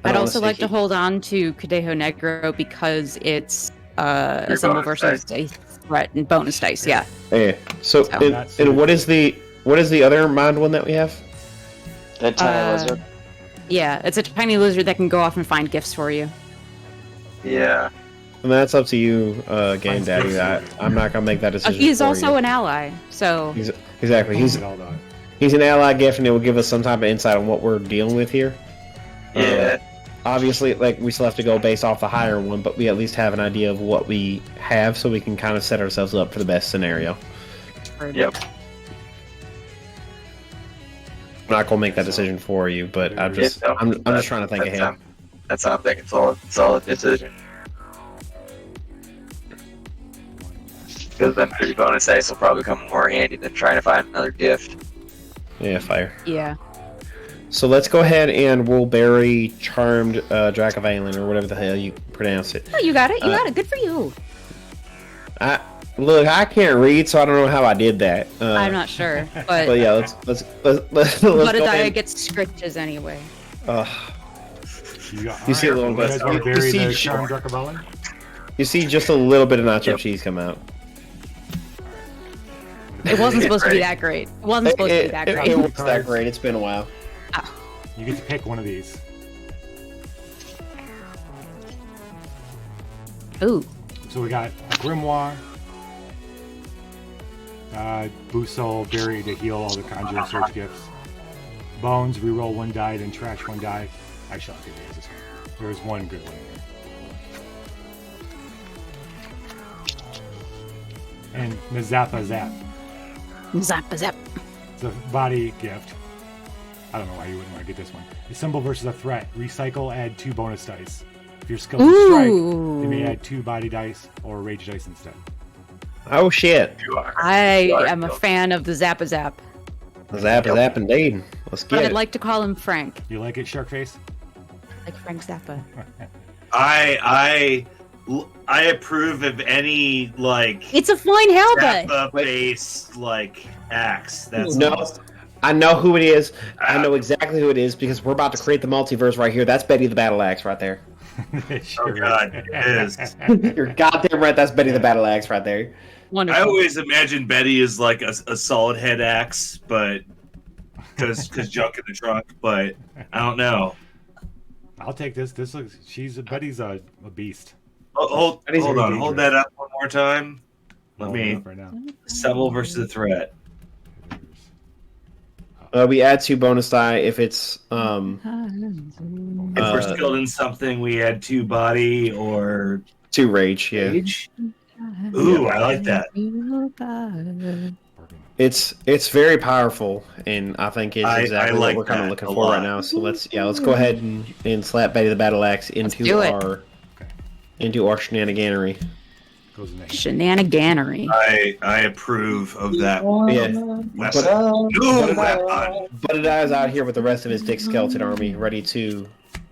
I'd also like to hold on to Cadejo Negro because it's assemble versus a threat and bonus dice. Yeah. Yeah. So and what is the other mind one that we have? That tiny lizard. Yeah, it's a tiny lizard that can go off and find gifts for you. Yeah. And that's up to you, Game Daddy. I'm not gonna make that decision. He's for also you. an ally, so Exactly. He's an ally gift, and it will give us some type of insight on what we're dealing with here. Yeah. Obviously, like, we still have to go based off the higher one, but we at least have an idea of what we have, so we can kind of set ourselves up for the best scenario. Yep. I'm not gonna make that decision for you, but I'm just trying to think ahead. That's how I'm thinking. Solid decision. Because then 3 bonus dice will probably come more handy than trying to find another gift. Yeah, fire. yeah. So let's go ahead and we'll bury Charmed Dracovalin, or whatever the hell you pronounce it. Oh, you got it. You got it. Good for you. Look, I can't read, so I don't know how I did that. I'm not sure, but But yeah, let's Budadiah gets scritches anyway. You see a little bit. You guys bury You the see- Charmed Dracovalin? You see just a little bit of nacho cheese come out. It wasn't supposed to be that great. It wasn't supposed to be that It great. wasn't that great. It's been a while. You get to pick one of these. Ooh. So we got a Grimoire, Busol, Bury to heal all the Conjuring Surge gifts. Bones, reroll 1 die, then trash 1 die. Actually, I'll give you this one. There's one good one here. And Mazappa Zap. Zap zap. It's a body gift. I don't know why you wouldn't want to get this one. Assemble versus a threat. Recycle, add 2 bonus dice. If you're skilled in strike, you may add 2 body dice or rage dice instead. Oh shit! I am a fan of the Zappa Zap. Zap indeed. Let's But get I'd it. like to call him Frank. You like it, Sharkface? Like Frank Zappa. I approve of any like It's a fine halberd. Zappa-based like axe. That's No. awesome. I know who it is. I know exactly who it is because we're about to create the multiverse right here. That's Betty the Battle Axe right there. It Oh sure god, is. it is. You're goddamn right. That's Betty the Battle Axe right there. I Wonderful. always imagine Betty as like a solid head axe, but because junk in the trunk, but I don't know. I'll take this. This looks. Betty's a beast. Hold Betty's on. very Hold dangerous. that up one more time. Let Hold it me. up right now. Sebel versus the threat. We add 2 bonus die if it's If we're skilled in something, we add 2 body or 2 rage. Yeah, rage. Ooh, I like that. it's very powerful, and I think it's I exactly like what we're kind of that looking a for lot. right now. So let's go ahead and slap Betty the Battle Axe into do it. our shenaniganery. Goes in the Shenaniganery. I approve of that. Yeah, Weapon. New weapon. Butadiah's out here with the rest of his Dick Skeleton army, ready to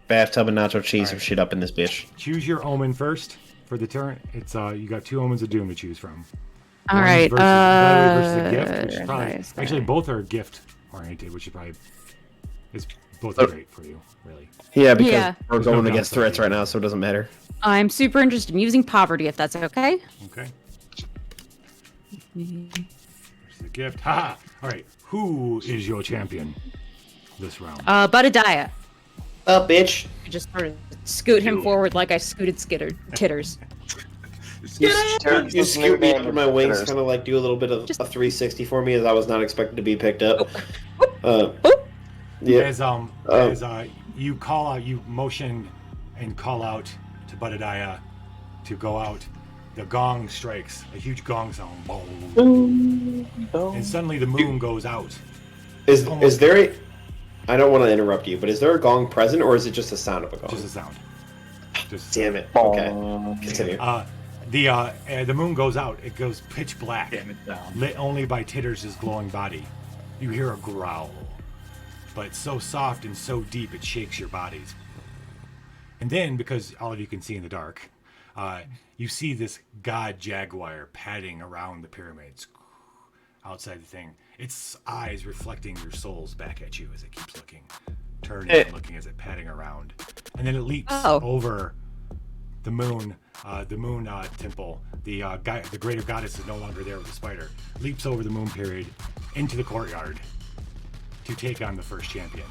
bathtub and nacho cheese some shit up in this bitch. Choose your omen first for the turn. It's you got 2 omens of doom to choose from. All One's right. versus a gift, which is probably nice. actually both are gift oriented, which is probably is both great for you, really. Yeah, because Yeah. we're There's no going against downside threats here. right now, so it doesn't matter. I'm super interested in using poverty, if that's okay. Okay. There's the gift. Ha! All right. Who is your champion this round? Butadiah. Up, bitch. I just sort of scoot him forward like I scooted Titters. You scoot me under my wings, kind of like do a little bit of a 360 for me, as I was not expected to be picked up. Yeah. As you call out, you motion and call out to Butadiah to go out. The gong strikes, a huge gong sound. Boom. And suddenly the moon goes out. Is there a... I don't want to interrupt you, but is there a gong present, or is it just the sound of a gong? Just a sound. Just Damn it. Okay. Continue. The moon goes out. It goes pitch black, lit only by Titters' glowing body. You hear a growl, but so soft and so deep it shakes your bodies. And then, because all of you can see in the dark, you see this god jaguar padding around the pyramids outside the thing. Its eyes reflecting your souls back at you as it keeps looking, turning and looking as it padding around. And then it leaps over the moon temple. The greater goddess is no longer there with the spider. Leaps over the moon period into the courtyard to take on the first champion.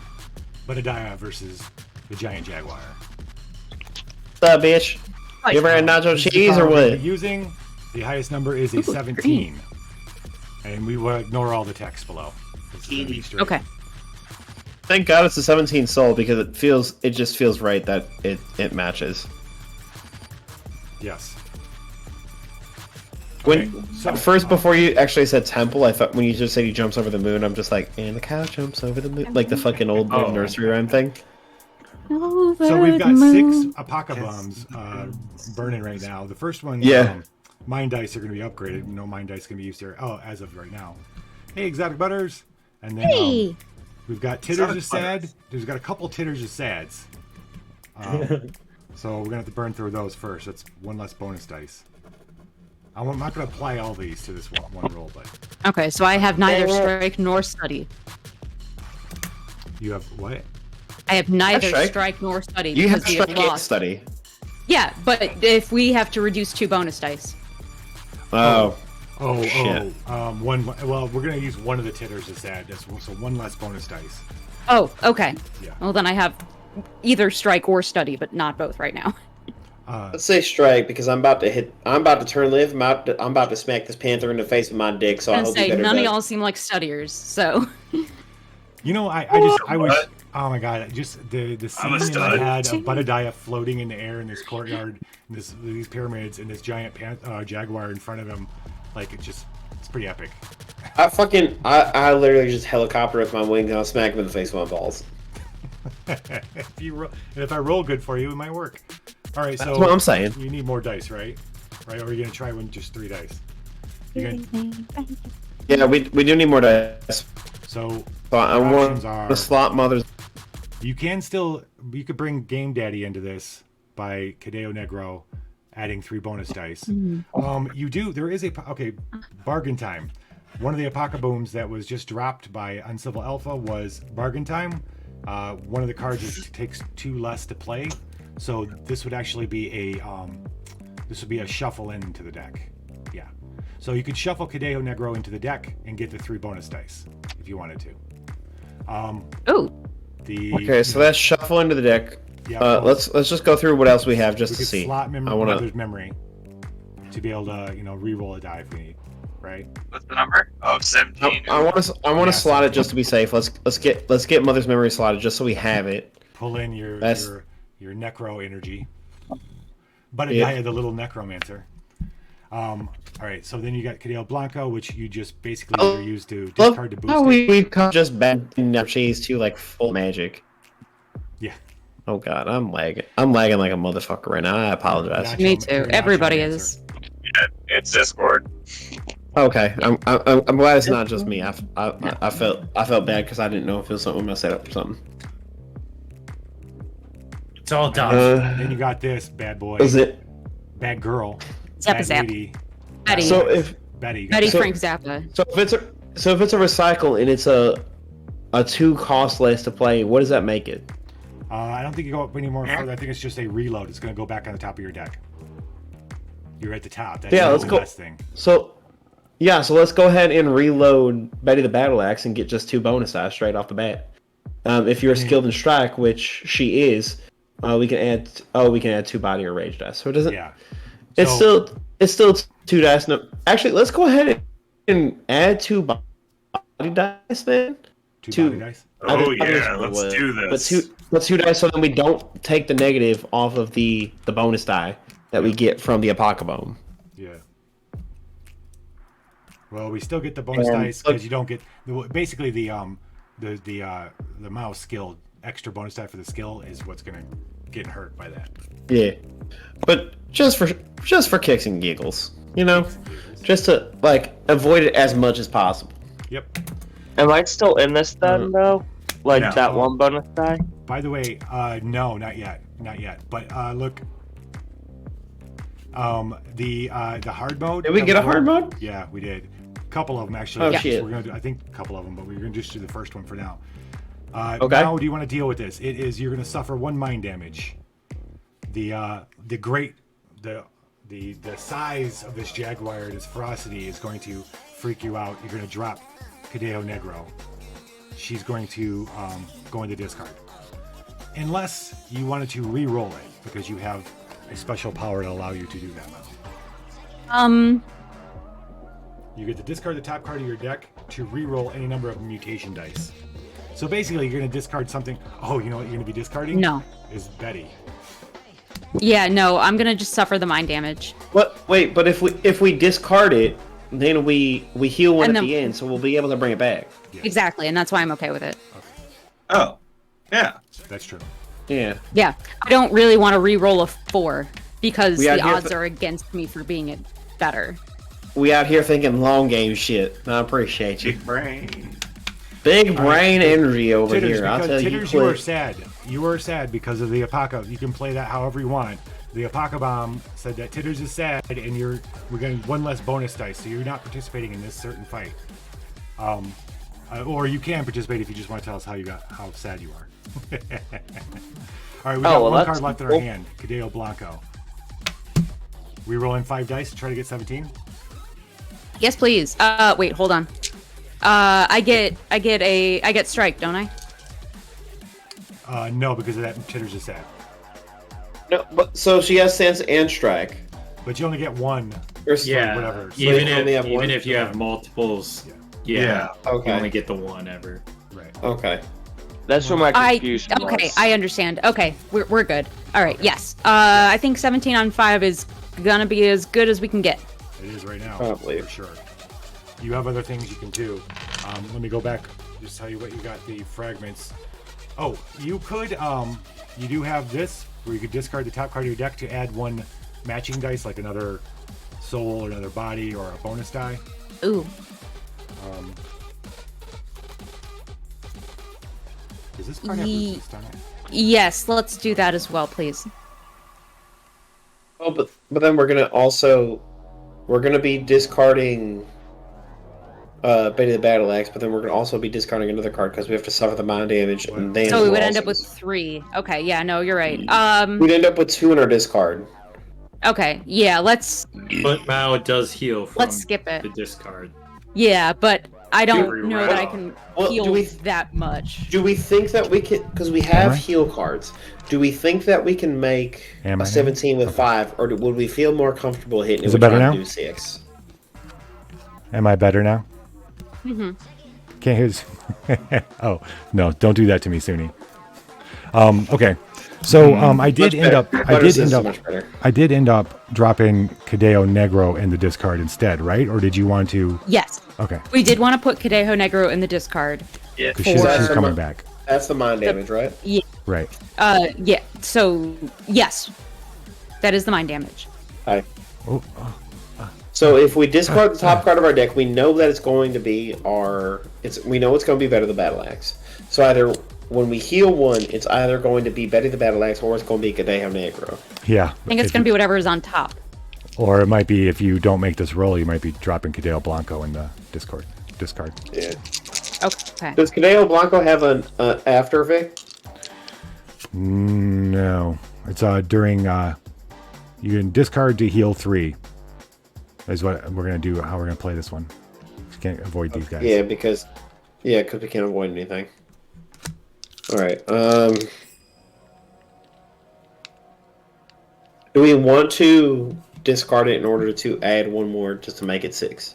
Butadiah versus the giant jaguar. What's up, bitch? You ever had nacho cheese or what? Using the highest number is a 17. And we will ignore all the text below. Okay. Thank God it's a 17 soul, because it just feels right that it matches. Yes. When first, before you actually said temple, I thought when you just said he jumps over the moon, I'm just like, and the cow jumps over the moon, like the fucking old nursery rhyme thing. So we've got 6 Apocrypha bombs burning right now. The first one, mine dice are going to be upgraded. No mine dice can be used here. Oh, as of right now. Hey, Exotic Butters. And then we've got Titters is sad. There's got a couple Titters is sads. So we're going to have to burn through those first. That's 1 less bonus dice. I'm not going to apply all these to this one roll, but... Okay, so I have neither strike nor study. You have what? I have neither strike nor study. You have because we have strike and lost. study. Yeah, but if we have to reduce 2 bonus dice. Shit. One. Well, we're gonna use one of the Titters as sad. So 1 less bonus dice. Oh, okay. Yeah. Well, then I have either strike or study, but not both right now. Let's say strike, because I'm about to turn live. I'm about to smack this panther in the face with my dick. So I hope you better. None of y'all seem like studiers, so. You know, I wish. Oh my god! Just the scene in my head of Butadiah floating in the air in this courtyard, these pyramids, and this giant jaguar in front of him, like it's pretty epic. I literally just helicopter with my wings and I'll smack him in the face with my balls. If I roll good for you, it might work. All right, so that's what I'm saying. You need more dice, right? Right? Or are you gonna try with just 3 dice? Yeah, we do need more dice. So I want the slot mothers. You could bring Game Daddy into this by Cadeo Negro adding 3 bonus dice. There is bargain time. One of the Apocabooms that was just dropped by Uncivil Alpha was bargain time. One of the cards takes 2 less to play, so this would actually be a shuffle into the deck. Yeah, so you could shuffle Cadeo Negro into the deck and get the 3 bonus dice if you wanted to. Ooh. Okay, so that's shuffle into the deck. Yeah, let's just go through what else we have just we to could see. slot I want mother's memory to be able to, re-roll a die if we need, right? What's the number? Oh, 17. I want to Yeah, slot it just to be safe. Let's get mother's memory slotted just so we have it. Pull in your necro energy. But Yeah. I had the little necromancer. All right, so then you got Cadeo Blanco, which you just basically either use to discard to boost Oh, it. we've come just bending our cheese to like full magic. Yeah. Oh god, I'm lagging. I'm lagging like a motherfucker right now. I apologize. Nacho- Me too. you're Everybody Nacho is. Yeah, it's Discord. Okay, I'm glad it's not just me. I felt bad because I didn't know if it was something with my setup or something. It's all done. Then you got this bad boy, Is it? bad girl, Zap a bad zap. lady, Betty. So if Betty. You got Betty that. so- Frank Zappa. if it's a recycle and it's a 2 cost less to play, what does that make it? I don't think you go up any more further. I think it's just a reload. It's going to go back on the top of your deck. You're at the top. That's Yeah, the let's go. last thing. So let's go ahead and reload Betty the Battle Axe and get just 2 bonus dice straight off the bat. If you're skilled in strike, which she is, we can add 2 body or rage dice. So it doesn't. Yeah. It's So- still 2 dice. No, actually, let's go ahead and add 2 body dice then. 2 body dice. I Oh think that's yeah, what it let's was. do this. But 2 dice, so then we don't take the negative off of the bonus die that we get from the Apocrypha. Yeah. Well, we still get the bonus dice look- because you don't get basically the mouse skill extra bonus die for the skill is what's going to get hurt by that. Yeah, but just for kicks and giggles, just to avoid it as much as possible. Yep. Am I still in this then, though? Like No. that one bonus die? By the way, no, not yet. But look, the hard mode. Did we that get a was hard on- mode? Yeah, we did. A couple of them actually. Oh, Yeah. shit. We're gonna do, I think a couple of them, but we're gonna just do the first one for now. Okay. How do you want to deal with this? It is you're gonna suffer 1 mind damage. The size of this jaguar and its ferocity is going to freak you out. You're gonna drop Cadeo Negro. She's going to go into discard. Unless you wanted to re-roll it, because you have a special power to allow you to do that. You get to discard the top card of your deck to re-roll any number of mutation dice. So basically, you're going to discard something. Oh, you know what you're going to be discarding? No. Is Betty. Yeah, no, I'm gonna just suffer the mind damage. What? Wait, but if we discard it, then we heal one And at then- the end, so we'll be able to bring it back. Exactly, and that's why I'm okay with it. Oh, yeah. That's true. Yeah. Yeah, I don't really want to re-roll a 4 because We out the here odds are against me for being it better. We out here thinking long game shit. I appreciate you. Big brain. Big brain energy over Titters, here. I'll because tell you. Titters, you are quick. sad. You are sad because of the Apoca. You can play that however you want. The Apocabomb said that Titters is sad, and we're getting 1 less bonus dice, so you're not participating in this certain fight. Or you can participate if you just want to tell us how sad you are. All right, we got 1 card left in our hand. Cadeo Blanco. We roll in 5 dice to try to get 17. Yes, please. Wait, hold on. I get strike, don't I? No, because of that, Titters is sad. No, but so she has sense and strike. But you only get 1. Or Yeah, whatever. So even you only have one? if you have multiples, Yeah. Okay. you only get the 1 ever. Right. Okay. That's where my confusion Okay, was. I understand. Okay, we're good. All right, yes. I think 17 on 5 is gonna be as good as we can get. It is right now, Probably. for sure. You have other things you can do. Let me go back, just tell you what you got, the fragments. Oh, you could, you do have this, where you could discard the top card of your deck to add 1 matching dice, like another soul or another body or a bonus die. Ooh. Does this card have resist on it? Yes, let's do that as well, please. Oh, but then we're gonna be discarding Betty the Battle Axe, but then we're gonna also be discarding another card because we have to suffer the mind damage, and then So we would we're end up with also- 3. Okay, yeah, no, you're right. We'd end up with 2 in our discard. Okay, yeah, let's But Mao does heal from let's skip it. the discard. Yeah, but I don't know that I can Well, heal do we- that much. Do we think that we can, because we have heal cards, do we think that we can make Am I a now? 17 with 5, or would we feel more comfortable hitting Is it it with better trying now? to do 6? Am I better now? Mm-hmm. Can't hear this. Oh, no, don't do that to me, Suni. Okay. So I did Much end up better. I Butter did says end so up much better. I did end up dropping Cadeo Negro in the discard instead, right? Or did you want to Yes. Okay. We did want to put Cadejo Negro in the discard. Yeah. Because she's For- coming back. That's the mind damage, right? Yeah. Right. Yeah. So yes, that is the mind damage. Hi. Oh, So if we discard the top card of our deck, we know that it's going to be we know it's going to be Better the Battle Axe. So either when we heal one, it's either going to be Better the Battle Axe or it's going to be Cadejo Negro. yeah. I think it's going to be whatever is on top. Or it might be if you don't make this roll, you might be dropping Cadeo Blanco in the discard. Yeah. Okay. Does Cadejo Blanco have an after effect? No. It's during you can discard to heal 3. Is what we're gonna do. How we're gonna play this one. You can't avoid these guys. Yeah, because we can't avoid anything. All right. Do we want to discard it in order to add one more just to make it 6?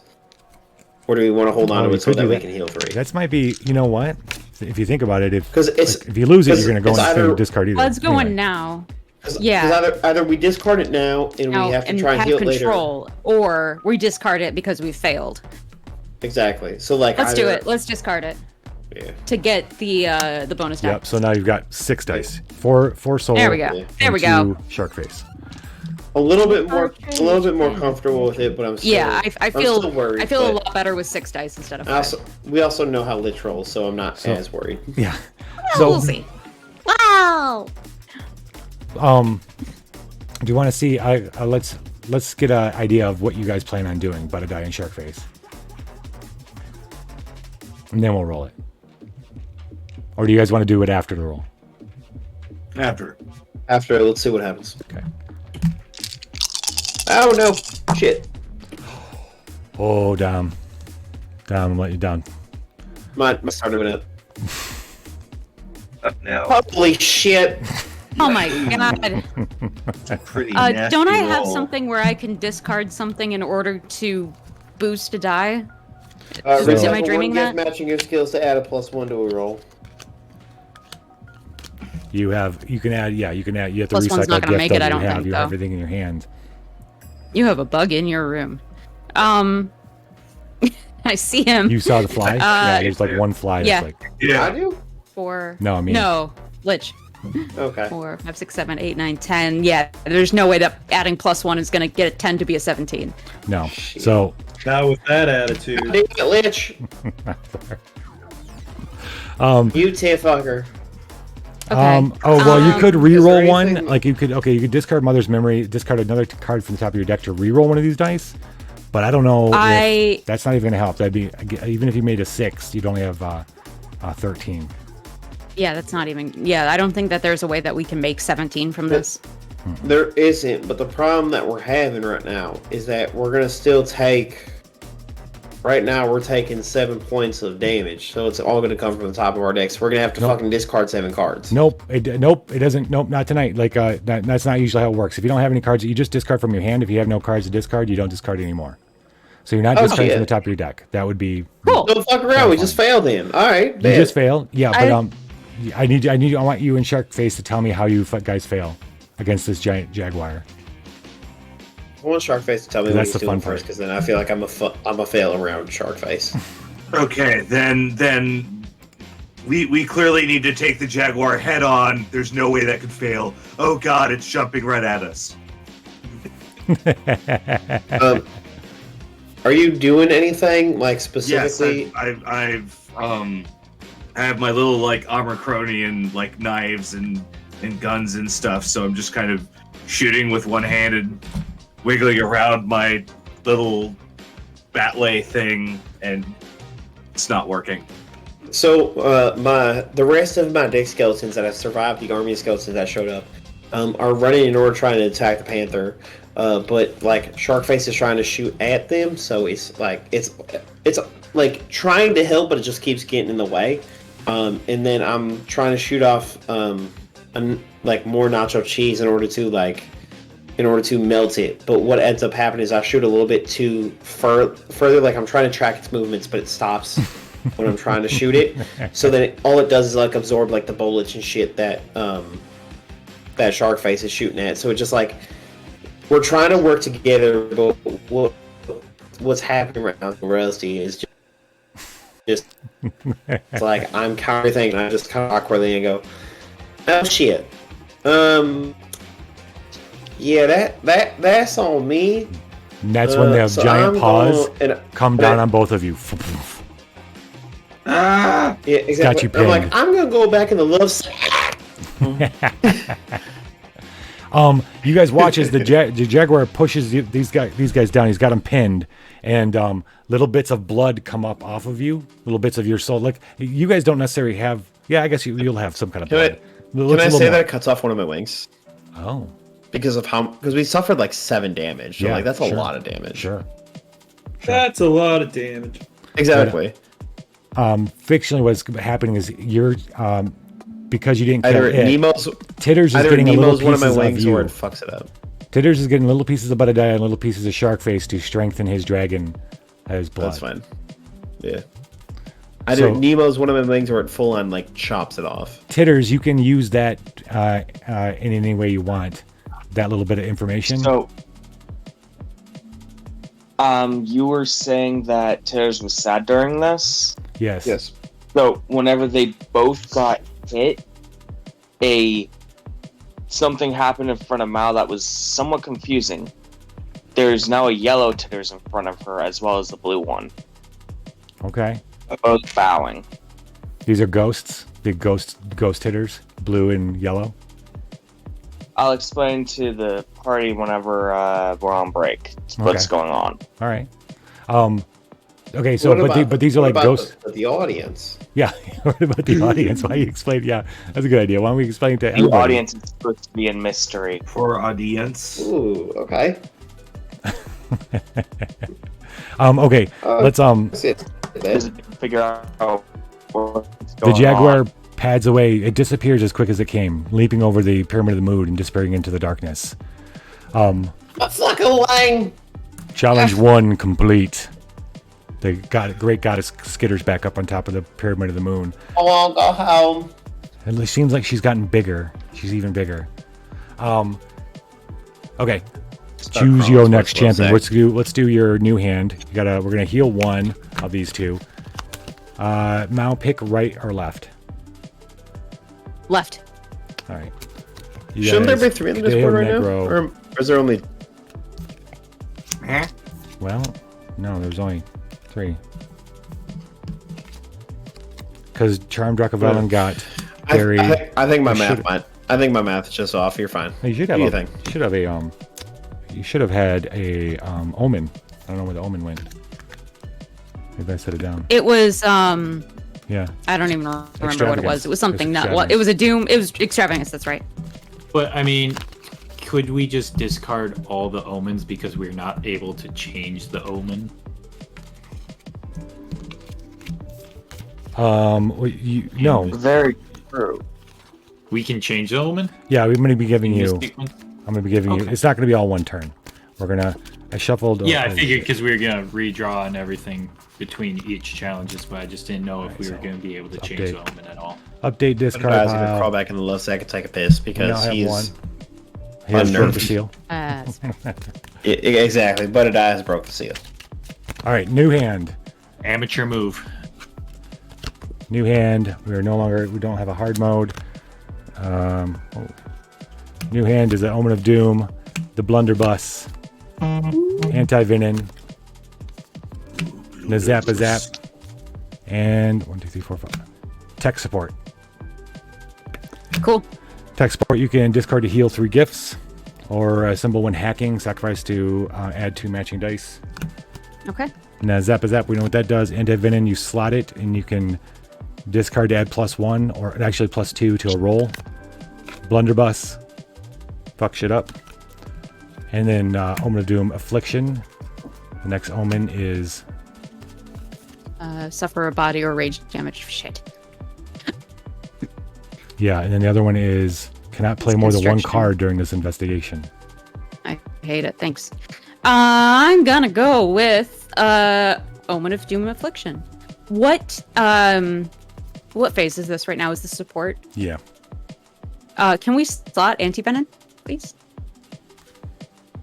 Or do we want to hold on Oh, to we it so could do that we that. can heal 3? That might be. You know what? If you think about it, if 'Cause it's- if you lose it, 'cause you're gonna go it's and either- discard either. Let's go in Anyway. now. 'Cause Yeah. either we discard it now and Now, we have to and try and have heal it later. control, or we discard it because we failed. Exactly. So like Let's do either- it. Let's discard it Yeah. to get the bonus die. Yep. So now you've got 6 dice. Four soul. There we go. Yeah. There we and go. 2 shark face. A little bit more comfortable with it, but I'm still Yeah, I I'm feel still worried, I feel a but lot better with 6 dice instead of I 5. we also know how Lich rolls, so I'm not as worried. Yeah. We'll see. Wow. Do you want to see? Let's get an idea of what you guys plan on doing, Butadai and Sharkface, and then we'll roll it. Or do you guys want to do it after the roll? After. After, let's see what happens. Okay. Oh no! Shit. Oh, damn. I'm letting you down. My start of it. No. Holy shit! Oh my god. Pretty Don't I have roll. something where I can discard something in order to boost a die? So- Am I dreaming that? Matching your skills to add a +1 to a roll. You can add. Yeah, you can add. You have to Plus one's recycle not gonna gift make it, that I you don't have. think, You have though. everything in your hand. You have a bug in your room. I see him. You saw the fly? Yeah, there's like one fly. yeah. That's like, Yeah. I do. 4. No, I mean- No. Lich. Okay. 4, 5, 6, 7, 8, 9, 10. Yeah, there's no way that adding +1 is gonna get a 10 to be a 17. no. So Not with that attitude. Damn it, Lich! You tiff fucker. Okay. Oh well, you could is re-roll there one. anything- Like you could discard Mother's Memory, discard another card from the top of your deck to re-roll one of these dice. But I don't know. If that's not even gonna help. That'd be even if you made a 6, you'd only have 13. Yeah, that's not even. Yeah, I don't think that there's a way that we can make 17 from this. There isn't, but the problem that we're having right now is that we're gonna still take. Right now, we're taking 7 points of damage, so it's all gonna come from the top of our decks. We're gonna have to fucking discard 7 cards. Nope. It doesn't. Nope, not tonight. Like that's not usually how it works. If you don't have any cards, you just discard from your hand. If you have no cards to discard, you don't discard anymore. So you're not discarding shit. from the top of your deck. That would be Cool. Don't fuck around. We just failed then. All right. You bet. just failed. Yeah, but I want you and Sharkface to tell me how you guys fail against this giant jaguar. I want Sharkface to tell me what That's he's the doing fun part. first, because then I feel like I'm a fail around Sharkface. Okay, then we clearly need to take the Jaguar head on. There's no way that could fail. Oh god, it's jumping right at us. Are you doing anything like Yes, specifically? I have my little like armor crony and like knives and guns and stuff. So I'm just kind of shooting with one hand and wiggling around my little batlay thing, and it's not working. So the rest of my deck skeletons that have survived the army of skeletons that showed up are running in order trying to attack the panther. but like Sharkface is trying to shoot at them, so it's like trying to help, but it just keeps getting in the way. And then I'm trying to shoot off like more nacho cheese in order to melt it. But what ends up happening is I shoot a little bit too further. Like I'm trying to track its movements, but it stops when I'm trying to shoot it. So then all it does is like absorb like the bullet and shit that Sharkface is shooting at. So it's just like we're trying to work together, but what's happening right now, Rusty, is just it's like I'm counting everything, and I just kind of awkwardly and go, "Oh shit, yeah, that's on me." And that's when the so giant paws come down on both of you. Yeah, exactly. Got you I'm like, pinned. I'm gonna go back in the love sack. You guys watch as the jaguar pushes these guys down. He's got them pinned, and little bits of blood come up off of you. Little bits of your soul. Like you guys don't necessarily have. Yeah, I guess you'll have some kind of blood. Can I say that it cuts off one of my wings? Oh, because we suffered like 7 damage. So like that's a lot of damage. Sure. That's a lot of damage. Exactly. Fictionally, what's happening is you're because you didn't kill either it. Titters is either getting Nemo's a little one of my pieces wings of you. or it fucks it up. Titters is getting little pieces of Buttadiah and little pieces of Sharkface to strengthen his dragon, his blood. That's fine. Yeah. Either Nemo's one of my wings or it full on like chops it off. Titters, you can use that in any way you want. That little bit of information. So, you were saying that Titters was sad during this? Yes. Yes. So, whenever they both got hit, something happened in front of Mal that was somewhat confusing. There's now a yellow Titters in front of her as well as the blue one. Okay. Both bowing. These are ghosts. Big ghost Titters, blue and yellow. I'll explain to the party whenever we're on break what's going on. All right. Okay. So, but these are like ghosts. The audience. Yeah. What about the audience? Why you explain? Yeah, that's a good idea. Why don't we explain to everybody? The audience is supposed to be in mystery. For audience. Ooh. Okay. Okay. Let's figure out what's the going jaguar on. pads away. It disappears as quick as it came, leaping over the pyramid of the moon and disappearing into the darkness. A fucking wang. Challenge 1 complete. The great goddess skitters back up on top of the pyramid of the moon. I won't go home. It seems like she's gotten bigger. She's even bigger. Okay. Choose your next champion. Let's do your new hand. We're gonna heal one of these two. Mao, pick right or left. Left. All right. Shouldn't there be 3 in the Discord right now? Or is there only? Well, no, there's only 3. Because Charm Drakavelin got very. I think my math is just off. You're fine. You should have. You should have had a omen. I don't know where the omen went. Maybe I set it down. It was Yeah. I don't even remember what it was. It was something Extravagance. it was a doom. It was extravagance. That's right. But I mean, could we just discard all the omens because we're not able to change the omen? No. Very true. We can change the omen? Yeah, we're going to be giving In you. this sequence? I'm going to be giving you. It's not going to be all one turn. We're gonna. I shuffled. Yeah, I figured because we were gonna redraw and everything between each challenges, but I just didn't know if we were gonna be able to change the omen at all. Update discard I was pile. gonna crawl back in the love sack and take a piss because he's He has broke the unnerved. seal. Exactly, but it has broke the seal. All right, new hand. Amateur move. New hand. We don't have a hard mode. New hand is the Omen of Doom, the Blunderbuss, Anti-Venom, the Zappa Zap, and 1, 2, 3, 4, 5. Tech support. Cool. Tech support, you can discard to heal 3 gifts, or a symbol when hacking, sacrifice to add 2 matching dice. Okay. Now Zappa Zap, we know what that does. Anti-Venom, you slot it, and you can discard to add +1, or actually +2 to a roll. Blunderbuss, fuck shit up. And then Omen of Doom, Affliction. The next Omen is... Suffer a body or rage damage. Shit. Yeah, and then the other one is cannot play more than one Construction. card during this investigation. I hate it. Thanks. I'm gonna go with Omen of Doom Affliction. What phase is this right now? Is this support? Yeah. Can we slot anti-venom, please?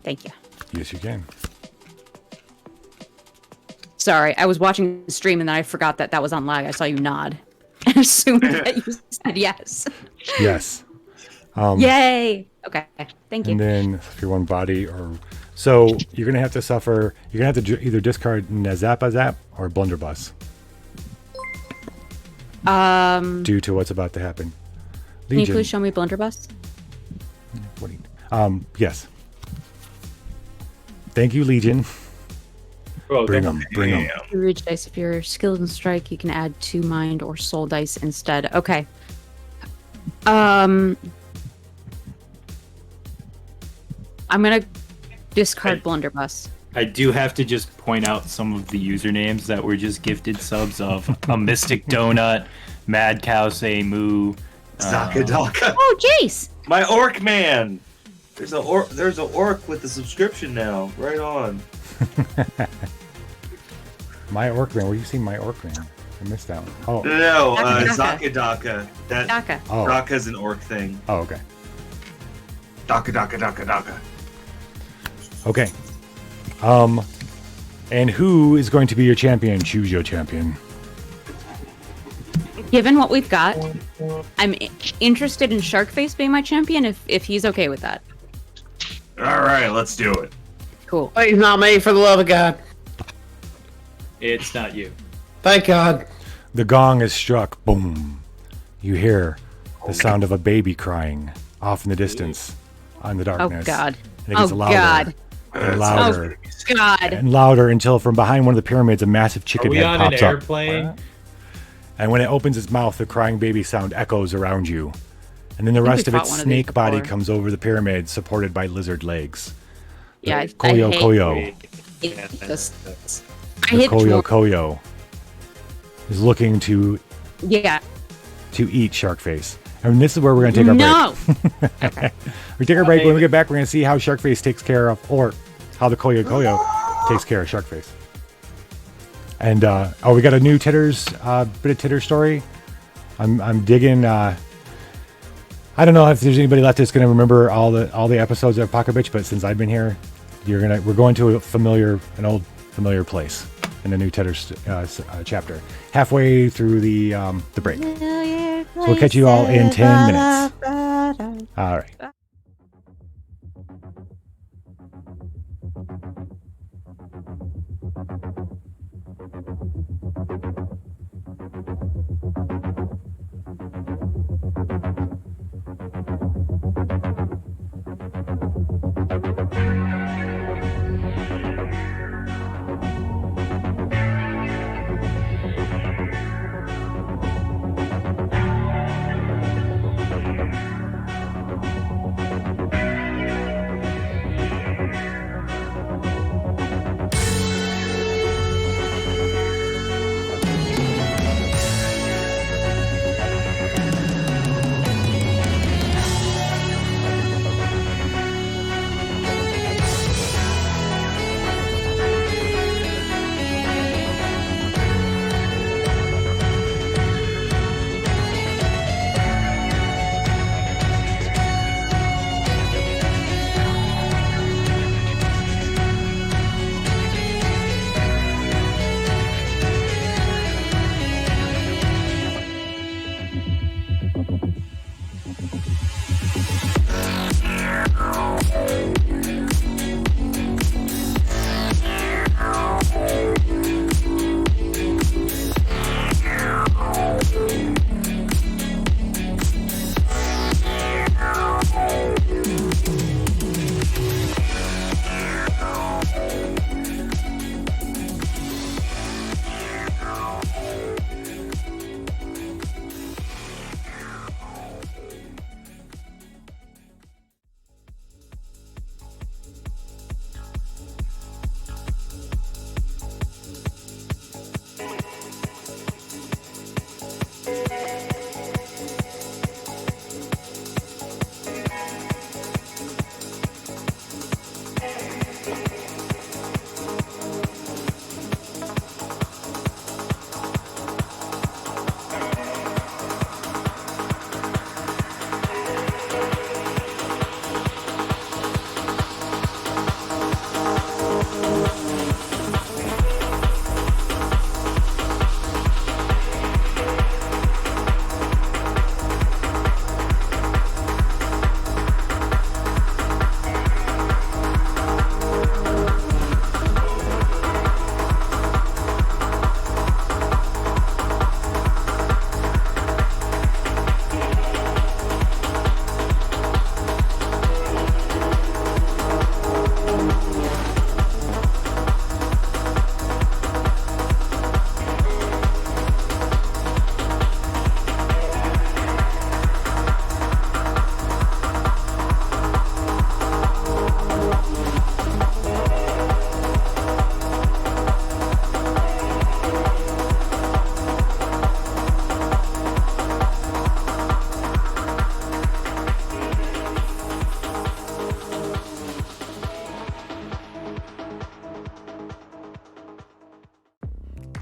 Thank you. Yes, you can. Sorry, I was watching the stream and then I forgot that was on lag. I saw you nod and assumed that you said yes. Yes. Yay! Okay, thank you. And then if you're one body or... So you're going to have to suffer... You're going to have to either discard Nazapazap or Blunderbuss due to what's about to happen. Can you please show me Blunderbuss? What do you... yes. Thank you, Legion. Oh, Bring them. You reach dice. If you're skilled in strike, you can add 2 mind or soul dice instead. Okay. I'm gonna discard Blunderbuss. I do have to just point out some of the usernames that were just gifted subs of a Mystic Donut, Mad Cow Say Moo, Zakadaka. Oh, Jace! My orc man. There's a orc with a subscription now. Right on. My Orc Man. Where do you see my Orc Man? I missed that one. Oh. No, Daka. Zakadaka. That Daka. Oh. Daka's an orc thing. Oh, okay. Daka. Okay. And who is going to be your champion? Choose your champion. Given what we've got, I'm interested in Sharkface being my champion if he's okay with that. All right, let's do it. Cool. Please not me, for the love of God. It's not you. Thank God. The gong is struck. Boom. You hear the sound of a baby crying off in the distance on the darkness. Oh, God. And it gets louder God. and louder Oh, God. and louder until from behind one of the pyramids a massive chicken Are we head on pops an up. airplane? And when it opens its mouth, the crying baby sound echoes around you. And then the think rest we of its fought one of snake these body before. comes over the pyramid, supported by lizard legs. Yeah, Koyo I hate Koyo. this. I The hate Koyo Koyo. Koyo is looking to Yeah. eat Sharkface. And this is where we're going to take our break. No. Okay. We take our break. When we get back, we're going to see how Sharkface takes care of, or how the Koyo Koyo takes care of Sharkface. And we got a new Titters bit of Titter story. I'm digging. I don't know if there's anybody left that's going to remember all the episodes of Apocrypha, but since I've been here, we're going to an old familiar place in the new Titters chapter. Halfway through the break. So we'll catch you all in 10 minutes. All right.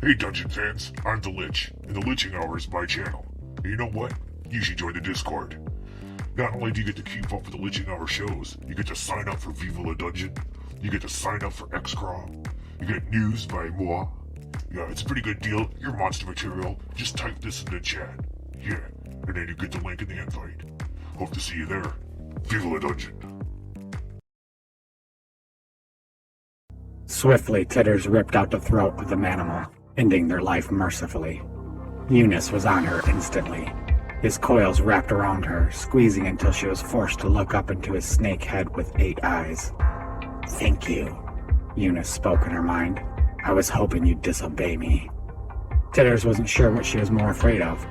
Hey Dungeon fans, I'm the Lich, and the Liching Hour is my channel. And you know what? You should join the Discord. Not only do you get to keep up with the Liching Hour shows, you get to sign up for Viva La Dungeon, you get to sign up for X-Craw, you get news by moi. Yeah, it's a pretty good deal. Your monster material, just type this in the chat. Yeah, and then you get the link in the invite. Hope to see you there. Viva La Dungeon. Swiftly, Titters ripped out the throat of the manimal, ending their life mercifully. Eunice was on her instantly. His coils wrapped around her, squeezing until she was forced to look up into his snake head with 8 eyes. "Thank you," Eunice spoke in her mind. "I was hoping you'd disobey me." Titters wasn't sure what she was more afraid of,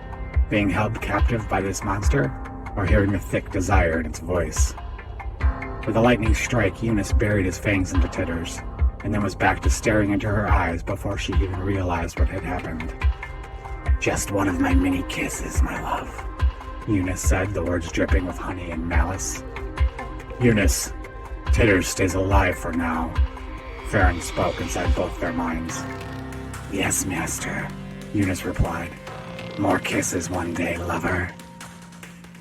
being held captive by this monster, or hearing the thick desire in its voice. With a lightning strike, Eunice buried his fangs into Titters, and then was back to staring into her eyes before she even realized what had happened. "Just one of my many kisses, my love," Eunice said, the words dripping with honey and malice. "Eunice, Titters stays alive for now," Farron spoke inside both their minds. "Yes, master," Eunice replied. "More kisses one day, lover."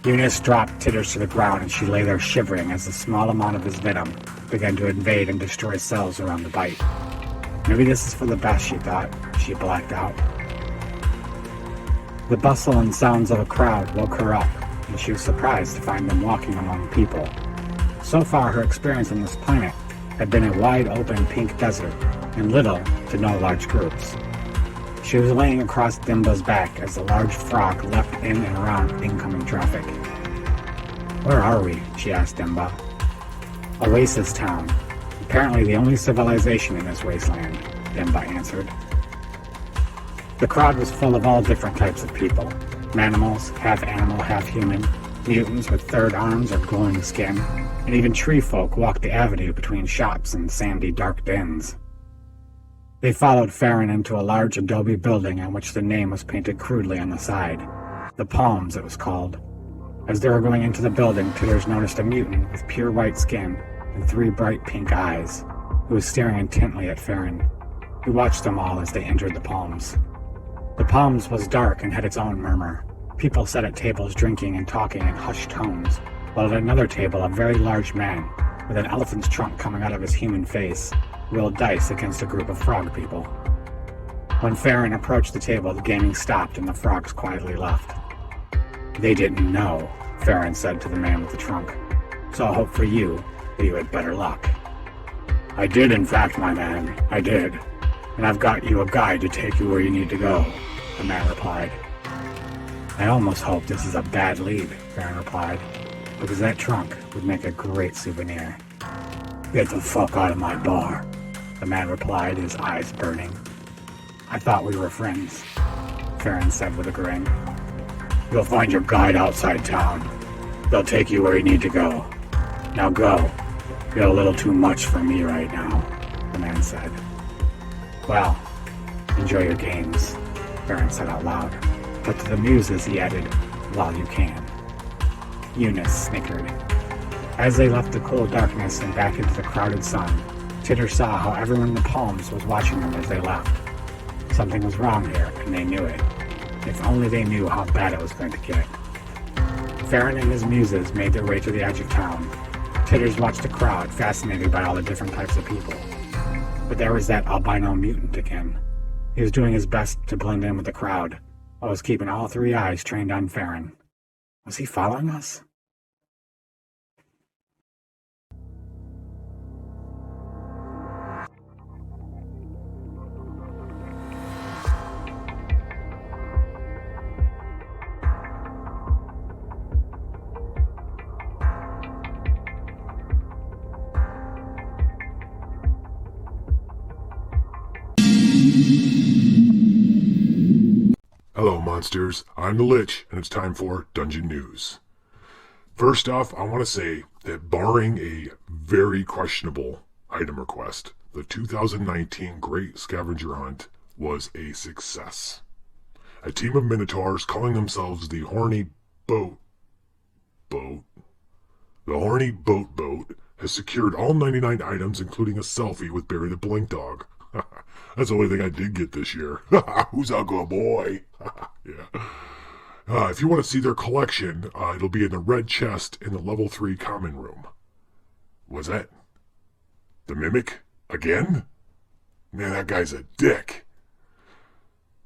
Eunice dropped Titters to the ground and she lay there shivering as a small amount of his venom began to invade and destroy cells around the bite. Maybe this is for the best, she thought. She blacked out. The bustle and sounds of a crowd woke her up, and she was surprised to find them walking among people. So far, her experience on this planet had been a wide-open pink desert, and little to no large groups. She was laying across Dimba's back as the large frog leapt in and around incoming traffic. "Where are we?" she asked Dimba. "Oasis Town. Apparently the only civilization in this wasteland," Dimba answered. The crowd was full of all different types of people. Manimals, half animal, half human, mutants with third arms or glowing skin, and even tree folk walked the avenue between shops and sandy dark dens. They followed Farron into a large adobe building on which the name was painted crudely on the side. The Palms, it was called. As they were going into the building, Titters noticed a mutant with pure white skin and 3 bright pink eyes, who was staring intently at Farron. He watched them all as they entered the Palms. The Palms was dark and had its own murmur. People sat at tables drinking and talking in hushed tones, while at another table a very large man, with an elephant's trunk coming out of his human face, rolled dice against a group of frog people. When Farron approached the table, the gaming stopped and the frogs quietly left. "They didn't know," Farron said to the man with the trunk. "So I hope for you that you had better luck." "I did, in fact, my man, I did. And I've got you a guide to take you where you need to go," the man replied. "I almost hope this is a bad lead," Farron replied, "because that trunk would make a great souvenir." "Get the fuck out of my bar," the man replied, his eyes burning. "I thought we were friends," Farron said with a grin. "You'll find your guide outside town. They'll take you where you need to go. Now go. You're a little too much for me right now," the man said. "Well, enjoy your games," Farron said out loud. But to the Muses he added, "while you can." Eunice snickered. As they left the cool darkness and back into the crowded sun, Titter saw how everyone in the Palms was watching them as they left. Something was wrong here, and they knew it. If only they knew how bad it was going to get. Farron and his Muses made their way to the edge of town. Titters watched the crowd, fascinated by all the different types of people. But there was that albino mutant again. He was doing his best to blend in with the crowd, while was keeping all 3 eyes trained on Farron. Was he following us? Hello, monsters. I'm the Lich, and it's time for Dungeon News. First off, I want to say that barring a very questionable item request, the 2019 Great Scavenger Hunt was a success. A team of Minotaurs calling themselves the Horny Boat has secured all 99 items, including a selfie with Barry the Blink Dog. That's the only thing I did get this year. Who's a good boy? Yeah. If you want to see their collection, it'll be in the red chest in the level 3 common room. What's that? The Mimic? Again? Man, that guy's a dick.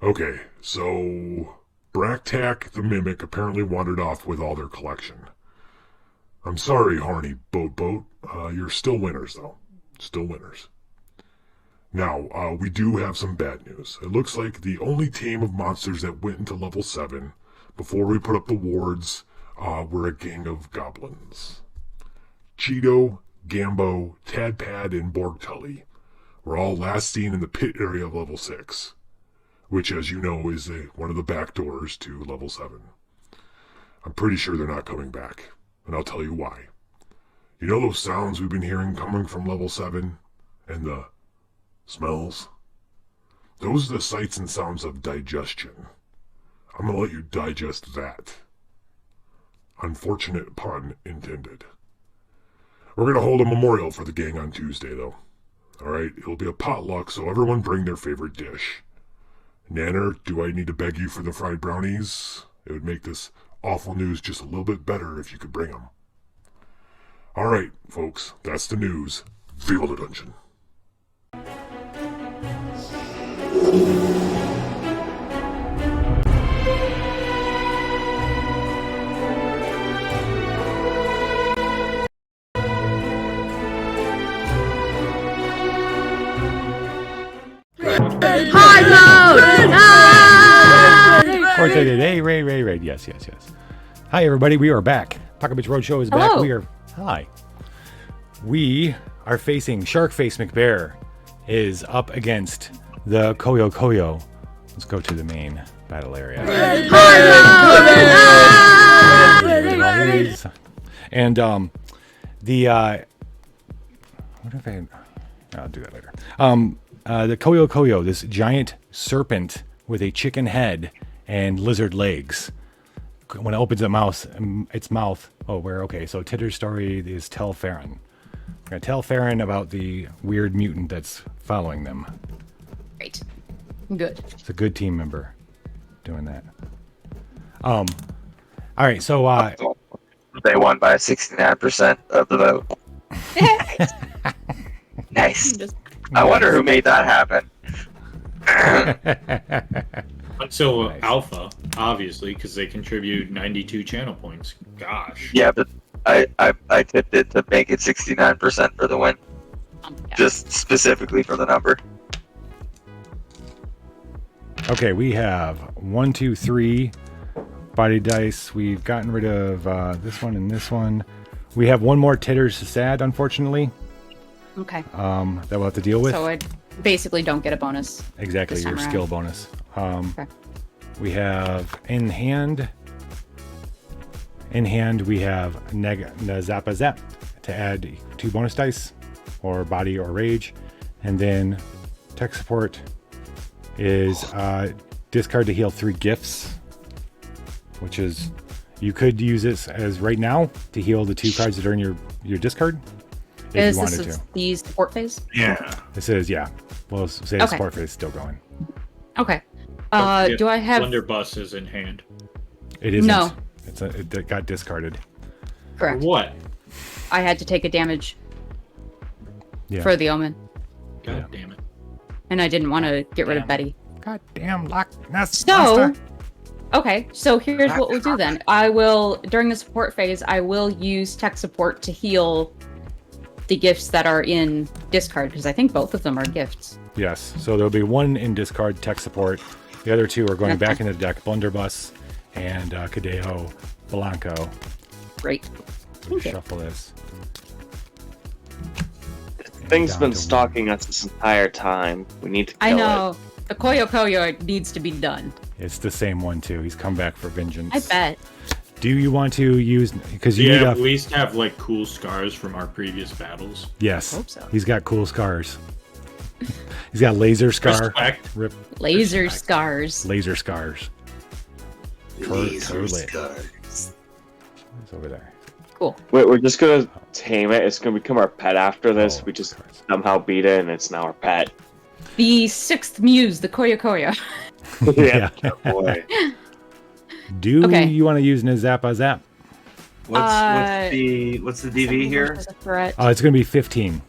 Okay, so Braktak the Mimic apparently wandered off with all their collection. I'm sorry, Horny Boat. You're still winners, though. Still winners. Now, we do have some bad news. It looks like the only team of monsters that went into level 7 before we put up the wards were a gang of goblins. Cheeto, Gambo, Tadpad, and Borgtully were all last seen in the pit area of level 6, which, as you know, is one of the back doors to level 7. I'm pretty sure they're not coming back, and I'll tell you why. You know those sounds we've been hearing coming from level 7? And the smells? Those are the sights and sounds of digestion. I'm gonna let you digest that. Unfortunate pun intended. We're gonna hold a memorial for the gang on Tuesday, though. Alright, it'll be a potluck, so everyone bring their favorite dish. Nanner, do I need to beg you for the fried brownies? It would make this awful news just a little bit better if you could bring them. Alright, folks, that's the news. Feel the dungeon. Hey, Ray. Yes. Hi, everybody. We are back. Apocrypha Roadshow is back. Hello. We are facing Sharkface McBear is up against the Koyo. Let's go to the main battle area. And what if I'll do that later. The Koyo, this giant serpent with a chicken head and lizard legs. When it opens its mouth. So Titter's story is tell Farron. We're gonna tell Farron about the weird mutant that's following them. Great. Good. It's a good team member doing that. All right, so They won by 69% of the vote. Nice. I wonder who made that happen. So Alpha, obviously, because they contribute 92 channel points. Gosh. Yeah, but I tipped it to make it 69% for the win. Just specifically for the number. Okay, we have 1, 2, 3 body dice. We've gotten rid of this one and this one. We have one more Titter's Sad, unfortunately. Okay. That we'll have to deal with. So I basically don't get a bonus. Exactly, your skill bonus. Okay. We have in hand we have Zappa Zap to add 2 bonus dice, or body or rage. And then tech support is discard to heal 3 gifts, which is, you could use this as right now to heal the 2 cards that are in your discard. If you wanted to. The support phase? Yeah. This is, yeah. We'll say the support phase is still going. Okay. Do I have... Blunderbuss is in hand. It isn't. No. It got discarded. Correct. What? I had to take a damage for the Omen. God damn it. And I didn't want to get rid of Betty. God damn Loch Ness So, monster. okay, so here's what we'll do then. I will, during the support phase, I will use tech support to heal the gifts that are in discard, because I think both of them are gifts. Yes, so there'll be 1 in discard, tech support. The other 2 are going back into the deck, Blunderbuss and Cadeo Blanco. Great. Shuffle this. Thing's been stalking us this entire time. We need to kill I know. The Koyo needs to be done. It's the same one too. He's come back for vengeance. I bet. Do you want to use, because you need at least have like cool scars from our previous battles. Yes. Hope so. He's got cool scars. He's got laser scar. Respect. Rip. Laser scars. Laser scars. Laser scars. It's over there. Cool. Wait, we're just gonna tame it. It's gonna become our pet after this. We just somehow beat it, and it's now our pet. The 6th muse, the Koya Koya. Yeah. Oh, boy. Do Okay. you want to use Nizappa Zap? What's the DV here? As a threat. It's going to be 15.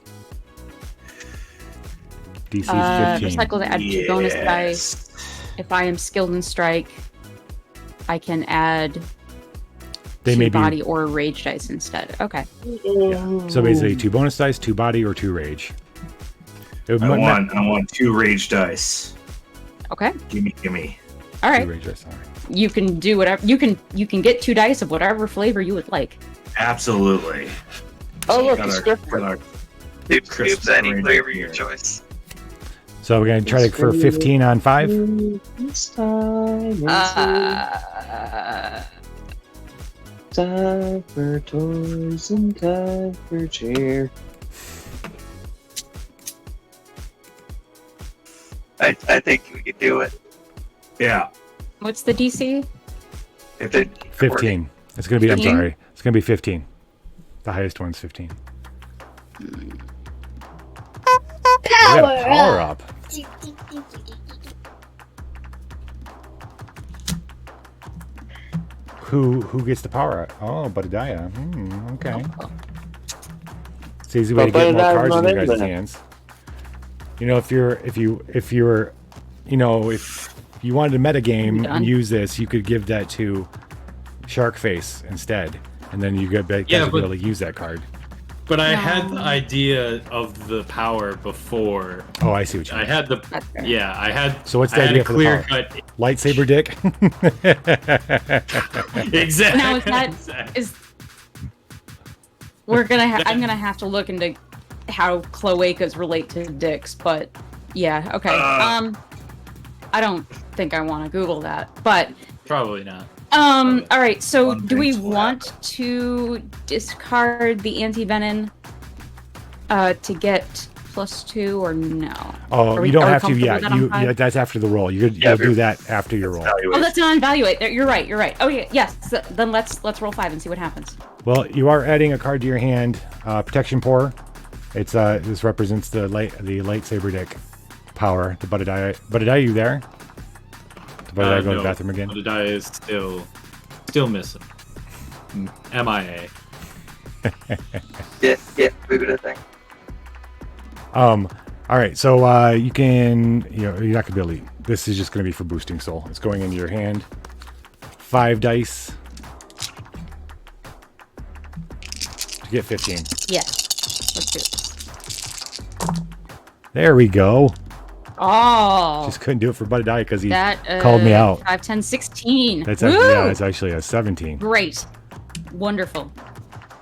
DC 15. Recycle to add 2 bonus dice. If I am skilled in strike, I can add They 2 may be body or rage dice instead. Okay. Yeah. So basically 2 bonus dice, 2 body, or 2 rage. I want 2 rage dice. Okay. Gimme. All 2 right. rage dice. All right. You can do whatever. You can get 2 dice of whatever flavor you would like. Absolutely. Oh, look, Got it's our- different. got our Dupes, Christmas any range flavor here. your choice. So we're going to try to for 15 on 5. Time for toys and time for cheer. I think we could do it. Yeah. What's the DC? If it 15. It's going to be, I'm 15? sorry. It's going to be 15. The highest one's 15. Power up. Who gets the power up? Oh, Badadaya. Okay. It's an easy way to But get more Badadia's cards in not your in guys' there. hands. You know, if you wanted to metagame Done. and use this, you could give that to Sharkface instead, and then you guys Yeah, would be but- able to use that card. But I No. had the idea of the power before. Oh, I see what you I mean. had the That's fair. yeah. I had. So what's the I had idea a for the clear power? cut. Lightsaber dick. Exactly. Now is that Exactly. is I'm gonna have to look into how cloacas relate to dicks, but yeah, okay. I don't think I want to Google that, but Probably not. all right. So One do we thing's will want to discard the anti-venom to get +2 or no? Oh, Are we- you don't are we have to. comfortable Yeah, with that on five? that's after the roll. You'll Yeah, do that after your roll. Oh, that's not evaluate. You're right. You're right. Oh yeah, yes. So then let's roll 5 and see what happens. Well, you are adding a card to your hand. Protection Pour. It's this represents the lightsaber dick power. The Badadaya. Badadaya, you there? Did Badadaya go to the bathroom again? Badadaya is still missing. MIA. Yeah, move it, I think. All right, so you can, you're not gonna be able to. This is just gonna be for boosting soul. It's going into your hand. 5 dice to get 15. Yes. Let's do it. There we go. Oh, Just couldn't do it for Badadaya because he that called me out. 5, 10, 16. That's Woo! actually, it's actually a 17. Great. Wonderful.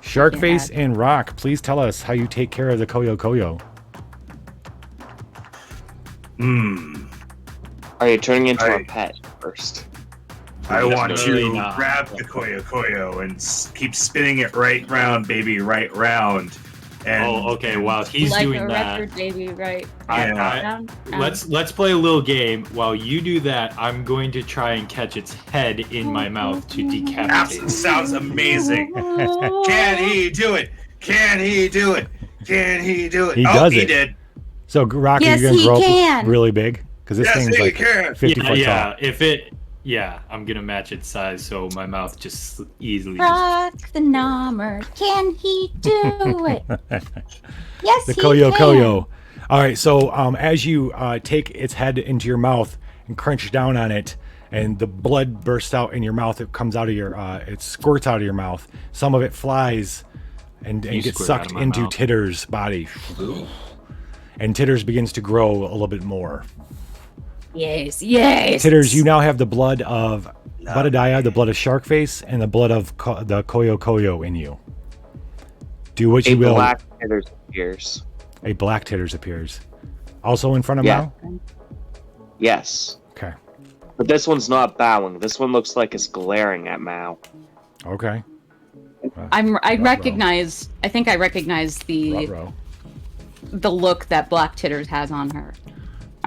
Sharkface Yeah. and Rock, please tell us how you take care of the Koyo Koyo. Are you turning into a I- pet first? I want Definitely to not. grab the Koyo Koyo and keep spinning it right round, baby, right round. And Oh, okay. While he's like doing a that, record, baby, right? I- Down, down. let's play a little game. While you do that, I'm going to try and catch its head in my mouth to decapitate. Absolutely sounds amazing. Can he do it? Can he do it? Can he do it? He oh, does he it. did. So, Rock, Yes, are you going he to grow can. up really big? Because this Yes, thing's he like can. 50 foot Yeah. tall. If it, yeah, I'm gonna match its size, so my mouth just easily. Rock the number. Can he do it? Yes, The he Koyo can. Koyo. All right, so as you take its head into your mouth and crunch down on it, and the blood bursts out in your mouth, it comes out of your, it squirts out of your mouth. Some of it flies and You gets squirt out sucked of my into mouth. Titter's body. And Titters begins to grow a little bit more. Yes, yes. Titters, you now have the blood of Badadaya, the blood of Sharkface, and the blood of the Koyo Koyo in you. Do what A you will. black hitters appears. A black Titters appears. Also in front of Yeah. Mao? Yes. Okay. But this one's not bowing. This one looks like it's glaring at Mao. Okay. I Ruh-roh. recognize. I think I recognize Ruh-roh. the look that Black Titters has on her,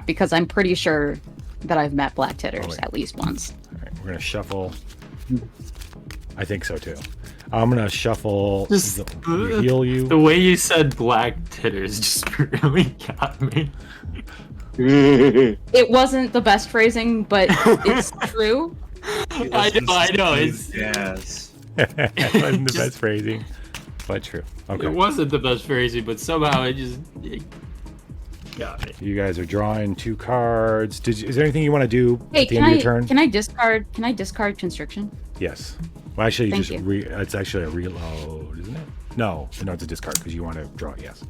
because I'm pretty sure that I've met Black Titters wait. at least once. All right, we're going to shuffle. I think so too. I'm going to shuffle. Heal you. The way you said black titters just really got me. It wasn't the best phrasing, but it's true. I know. It's yes. It wasn't the best phrasing, but true. Okay. It wasn't the best phrasing, but somehow it got me. You guys are drawing 2 cards. Is there anything you want to do Hey, at the end of your turn? can I discard constriction? Yes. Well, actually, Thank you. it's actually a reload, isn't it? No, it's a discard because you want to draw. Yes.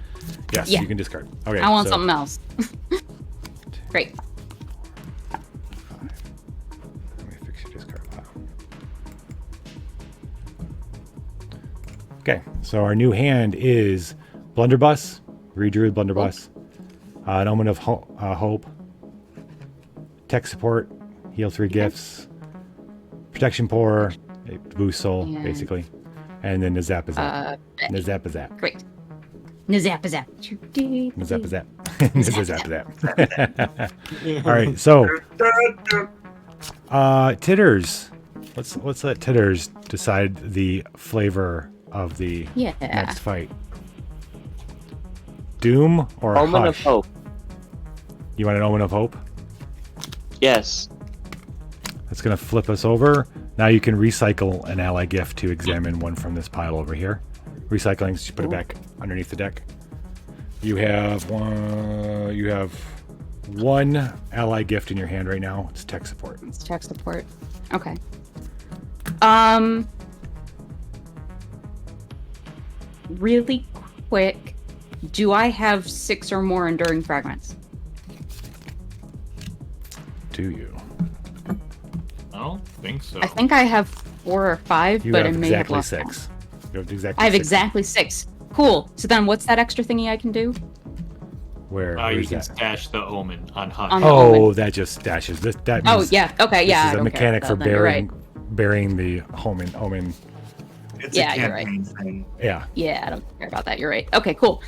Yes, Yeah. you can discard. Okay. I want so- something else. Great. Let me fix your discard pile. Okay, so our new hand is Blunderbuss, Redruid Blunderbuss, an Omen of Hope, Tech Support, Heal 3 Gifts, Protection Pour, Boost Soul, Yeah. basically, and then Nazapazap. Nazapazap. Great. Nazapazap. Nazapazap. Nazapazap. All right, so Titters. Let's let Titters decide the flavor of the Yeah. next fight. Doom or Omen of Hush? Hope. You want an Omen of Hope? Yes. That's gonna flip us over. Now you can recycle an ally gift to examine one from this pile over here. Recycling, so you put it back underneath the deck. You have one. You have one ally gift in your hand right now. It's tech support. It's tech support. Okay. Really quick, do I have 6 or more enduring fragments? Do you? I don't think so. I think I have 4 or 5, You but I have may exactly have lost 6. count. You have exactly. I have 6. exactly 6. Cool. So then, what's that extra thingy I can do? Where? You Where's can that? stash the omen on Hunt. On the Oh, Omen. that just stashes. That Oh means yeah. Okay. Yeah. This I is a don't mechanic care for about that, then, you're burying the omen. It's Yeah, a you're right. campaign thing. Yeah. Yeah, I don't care about that. You're right. Okay, cool.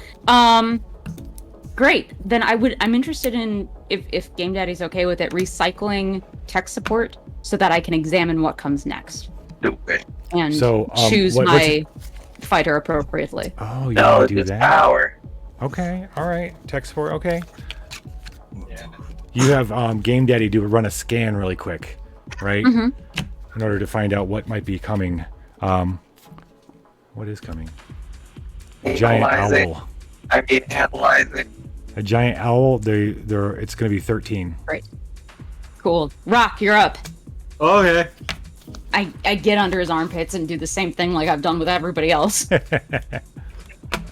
Great. Then I'm interested in if Game Daddy's okay with it, recycling tech support so that I can examine what comes next Do it. and So, choose what's my fighter appropriately. Oh, you No, want to do it's that? power. Okay. All right. Tech support. Okay. You have Game Daddy run a scan really quick, right? Mm-hmm. In order to find out what might be coming. What is coming? A giant Analyzing. owl. I mean, analyzing. A giant owl. It's going to be 13. Great. Cool. Rock, you're up. Okay. I get under his armpits and do the same thing like I've done with everybody else.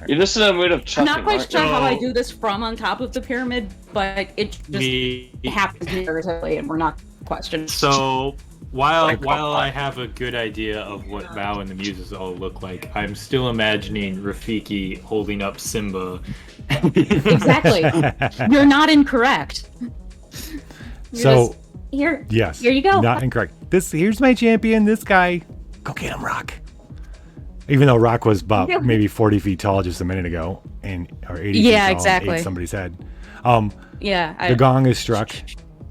You're just in a mood of I'm chucking. not quite aren't sure you? how I do this from on top of the pyramid, but it just Me. happens irritably, and we're not questioning. So while I have a good idea of what Mao and the Muses all look like, I'm still imagining Rafiki holding up Simba. Exactly. You're not incorrect. You're So, just- here. yes. Here you go. Not incorrect. Here's my champion. This guy. Go get him, Rock. Even though Rock was about maybe 40 feet tall just a minute ago, or 80 feet Yeah, tall, exactly. ate somebody's head. Yeah. The gong is struck.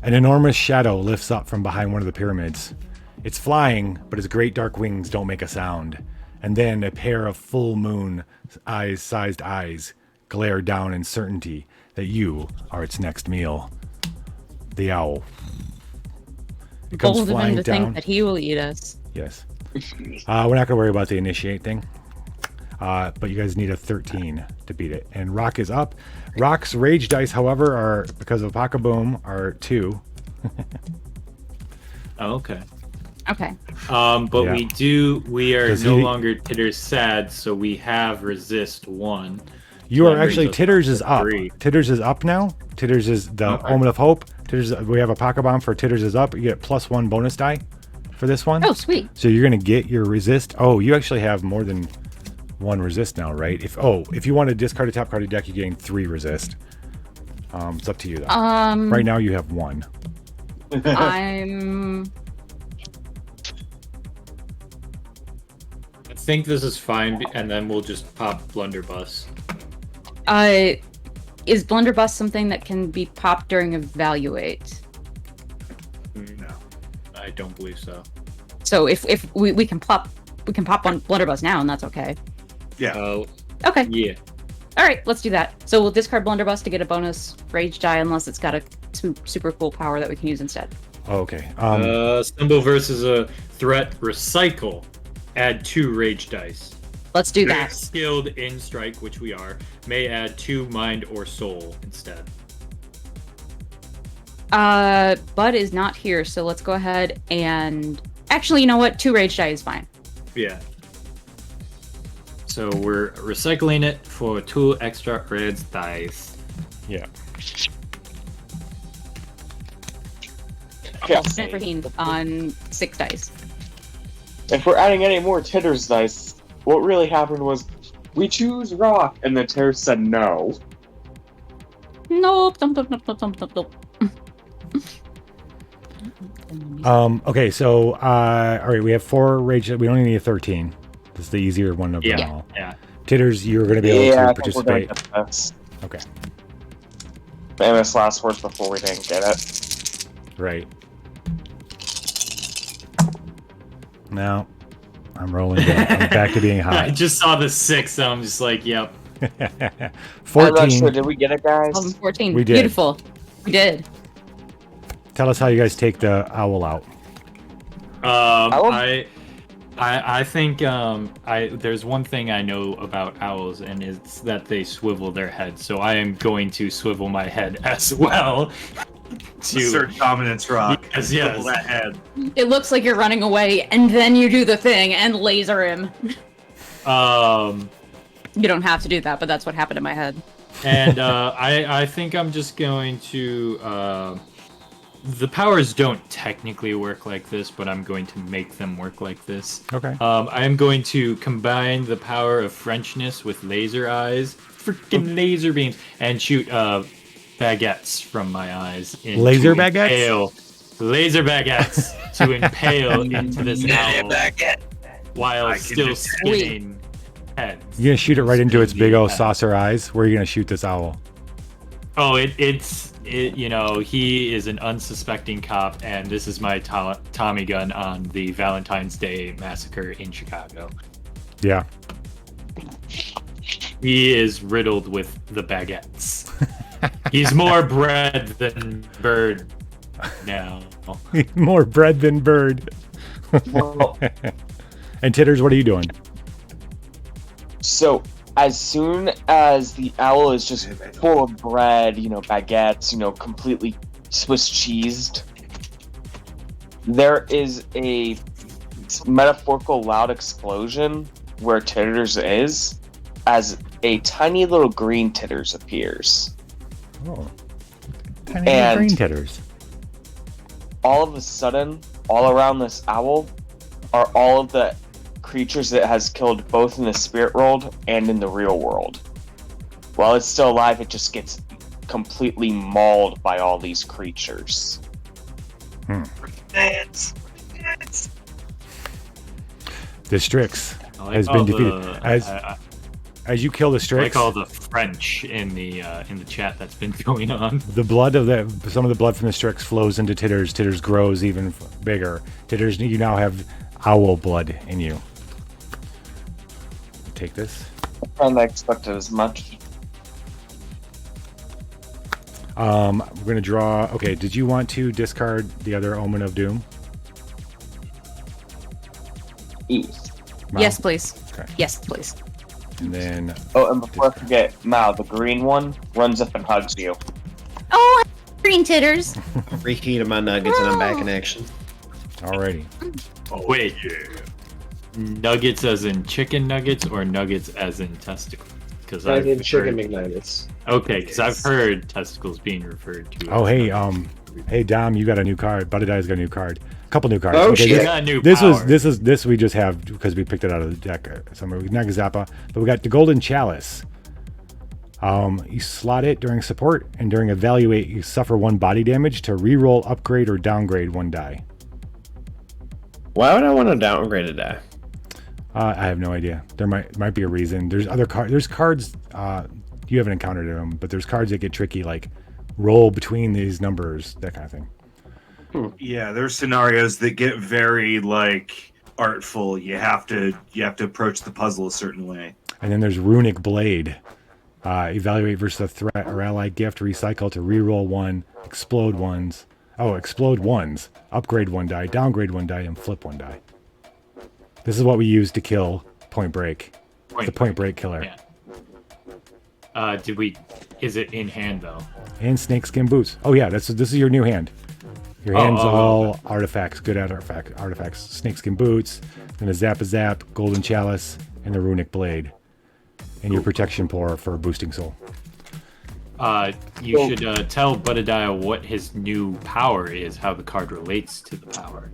An enormous shadow lifts up from behind one of the pyramids. It's flying, but its great dark wings don't make a sound. And then a pair of full moon sized eyes glare down in certainty that you are its next meal. The owl. It comes Bold of him flying to down. think that he will eat us. Yes. We're not going to worry about the initiate thing. But you guys need a 13 to beat it. And Rock is up. Rock's rage dice, however, are, because of Apocaboom, are 2. Oh, okay. Okay. But Yeah. we are Does no he- longer Titter's sad, so we have resist 1. You So are that actually, brings us Titters up is to up. 3. Titters is up now. Titters is the Okay. Omen of Hope. We have a Pokebomb for Titters is up. You get +1 bonus die for this one. Oh, sweet. So you're going to get your resist. Oh, you actually have more than 1 resist now, right? If you want to discard a top card of your deck, you're getting 3 resist. It's up to you, though. Right now, you have 1. I'm. I think this is fine, and then we'll just pop Blunderbuss. Is Blunderbuss something that can be popped during Evaluate? No, I don't believe so. So if we can pop on Blunderbuss now, and that's okay. Yeah. Oh, Okay. yeah. All right, let's do that. So we'll discard Blunderbuss to get a bonus rage die, unless it's got a super cool power that we can use instead. Oh, okay. Stumble versus a threat. Recycle. Add 2 rage dice. Let's do If that. Skilled in strike, which we are, may add 2 mind or soul instead. Bud is not here, so let's go ahead and... Actually, you know what? 2 rage die is fine. Yeah. So we're recycling it for 2 extra rage dice. Yeah. Yeah. 15 on 6 dice. If we're adding any more Titter's dice, what really happened was we choose rock, and the Titter said no. Nope. Nope. Okay, so all right, we have 4 rage. We only need a 13. This is the easier one of them all. Yeah. Titters, you're going to be able to participate. Okay. Famous last words before we didn't get it. Right. Now, I'm rolling down. I'm back to being high. I just saw the 6, so I'm just like, yep. 14. I'm not sure. Did we get it, guys? 14. We did. Beautiful. We did. Tell us how you guys take the owl out. I think there's one thing I know about owls, and it's that they swivel their head. So I am going to swivel my head as well. To Assert dominance rock. Yes. Swivel that head. It looks like you're running away, and then you do the thing and laser him. You don't have to do that, but that's what happened in my head. And I think I'm just going to... the powers don't technically work like this, but I'm going to make them work like this. Okay. I am going to combine the power of Frenchness with laser eyes, freaking laser beams, and shoot baguettes from my eyes. Laser baguettes? Laser baguettes to impale into this owl while still spinning heads. You're going to shoot it right into its big old saucer eyes? Where are you going to shoot this owl? Oh, it's he is an unsuspecting cop, and this is my Tommy gun on the Valentine's Day massacre in Chicago. Yeah. He is riddled with the baguettes. He's more bread than bird now. More bread than bird. And Titters, what are you doing? So, as soon as the owl is just full of bread, baguettes, completely Swiss cheesed, there is a metaphorical loud explosion where Titters is, as a tiny little green Titters appears. Oh. Tiny little green Titters. All of a sudden, all around this owl are all of the creatures that has killed both in the spirit world and in the real world. While it's still alive, it just gets completely mauled by all these creatures. Dance. The Strix has been defeated. As you kill the Strix, I like all the French in the chat that's been going on. The blood of some of the blood from the Strix flows into Titters. Titters grows even bigger. Titters, you now have owl blood in you. Take this. And I expected as much. We're gonna draw. Okay, did you want to discard the other Omen of Doom? Yes. Mal? Yes, please. Okay. Yes, please. And then. Oh, and before I forget, Mal, the green one runs up and hugs you. Oh, green Titters. Reheat my nuggets and I'm back in action. Alrighty. Oh, wait. Nuggets as in chicken nuggets or nuggets as in testicles? Because I've in chicken heard... McNuggets. Okay, because I've heard testicles being referred to. Oh, hey, Dom, you got a new card. Buddy's got a new card. A couple new cards. Oh, okay, shit. Got a new this power. this we just have because we picked it out of the deck somewhere. Not Zappa, but we got the Golden Chalice. You slot it during support, and during evaluate, you suffer 1 body damage to reroll, upgrade, or downgrade 1 die. Why would I want to downgrade a die? I have no idea. There might be a reason. There's other cards. There's cards you haven't encountered them, but there's cards that get tricky, like roll between these numbers, that kind of thing. Yeah, there's scenarios that get very artful. You have to approach the puzzle a certain way. And then there's Runic Blade. Evaluate versus a threat or allied gift. Recycle to reroll 1. Explode ones. Oh, explode ones. Upgrade 1 die. Downgrade 1 die. And flip 1 die. This is what we use to kill Point Break. The Point Break killer. Yeah. Is it in hand though? And snakeskin boots. Oh yeah, this is your new hand. Your hand's all artifacts, good artifacts. Snakeskin boots, then a zap, golden chalice, and the runic blade. And your protection pour for boosting soul. You should tell Budadiah what his new power is, how the card relates to the power.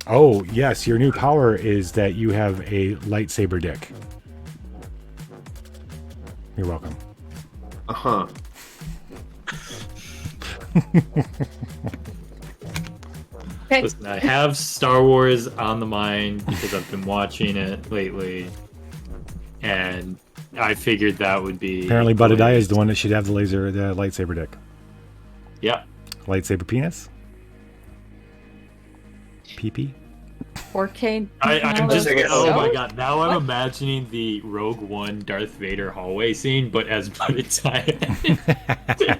Oh, yes, your new power is that you have a lightsaber dick. You're welcome. Uh-huh. Okay. Listen, I have Star Wars on the mind because I've been watching it lately, and I figured that would be... Apparently Budadiah is the one that should have the lightsaber dick. Yeah. Lightsaber penis? PP? 4K. I'm just... Oh So? my god, now I'm imagining the Rogue One Darth Vader hallway scene, but as Budadiah.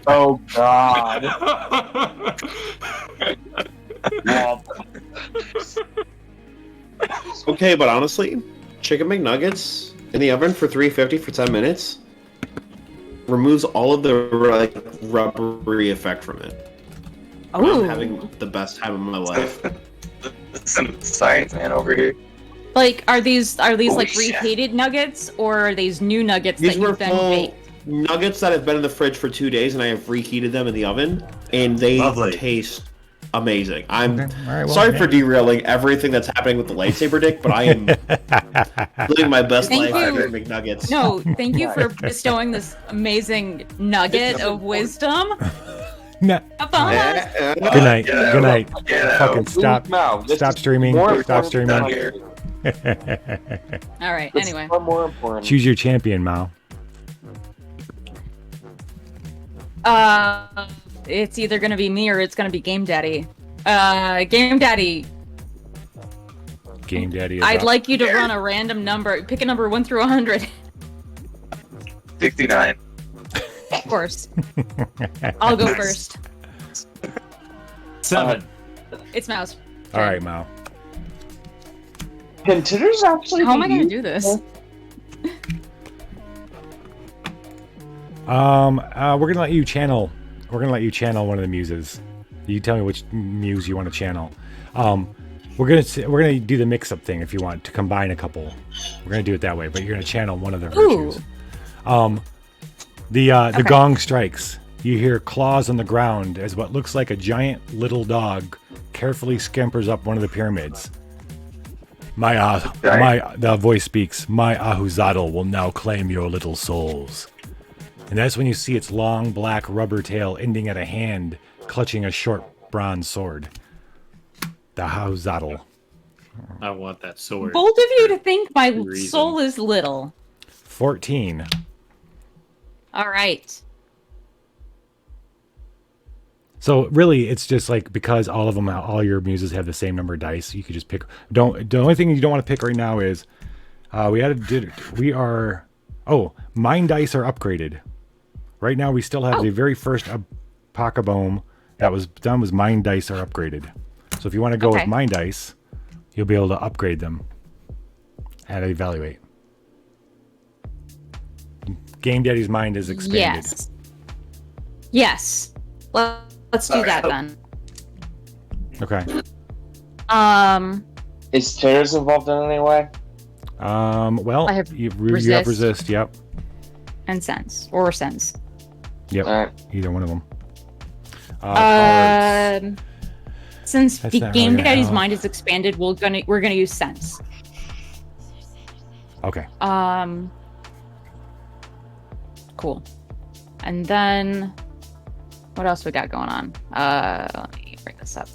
Oh god. Well, Okay, but honestly, chicken McNuggets in the oven for 350 for 10 minutes removes all of the like rubbery effect from it. I'm having the best time of my life. Some science man over here. Like, are these like shit. reheated nuggets, or are these new nuggets These that were you've then full baked? nuggets that have been in the fridge for 2 days, and I have reheated them in the oven, and they Lovely. taste amazing. I'm Okay. All right, well, sorry yeah. for derailing everything that's happening with the lightsaber dick, but I am living my best Thank life you. after McNuggets. No, thank you for bestowing this amazing nugget of wisdom No. upon us. Good night. Yeah. Good night. Yeah. Fucking stop. now, this Stop is streaming. more Stop important streaming. than All right. This Anyway, is far more important. Choose your champion, Mao. it's either gonna be me or it's gonna be Game Daddy. Game Daddy, Game Daddy is I'd up. like you to run a random number. Pick a number 1 through 100. 69. Of course. I'll go first. 7. It's Mouse. All right, Mao. Can titters actually How am be I gonna used? do this? We're gonna let you channel. We're gonna let you channel one of the muses. You tell me which muse you want to channel. We're gonna do the mix-up thing if you want to combine a couple. We're gonna do it that way, but you're gonna channel one of the virtues. The gong strikes. You hear claws on the ground as what looks like a giant little dog carefully scampers up one of the pyramids. The voice speaks. My Ahuzadal will now claim your little souls. And that's when you see its long black rubber tail ending at a hand clutching a short bronze sword. The Ahuzadal. I want that sword. Bold of you to think my Reason. soul is little. 14. All right. So really, it's just like because all your muses have the same number of dice, you could just pick. The only thing you don't want to pick right now is mine dice are upgraded. Right now, we still have the very first Apocabitch that was done was mine dice are upgraded. So if you want to go with mine dice, you'll be able to upgrade them and evaluate. Game Daddy's mind is expanded. Yes. Let's do that then. Okay. Is titters involved in any way? Well, I have you have resist. Yep. And sense or sense. Yep. All right. Either one of them. Cards. Since That's the not Game really gonna Daddy's help. mind is expanded, we're gonna use sense. Okay. Cool. And then what else we got going on? Let me bring this up.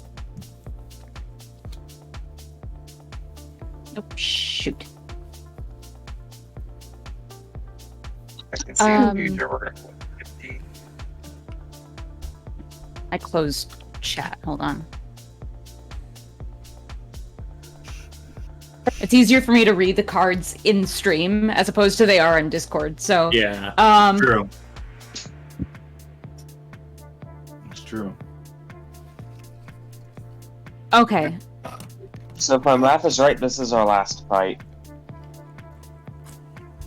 Oh shoot. I can see the future. We're gonna 50. I closed chat. Hold on. It's easier for me to read the cards in stream as opposed to they are in Discord. So Yeah. True. It's true. Okay. So if my math is right, this is our last fight.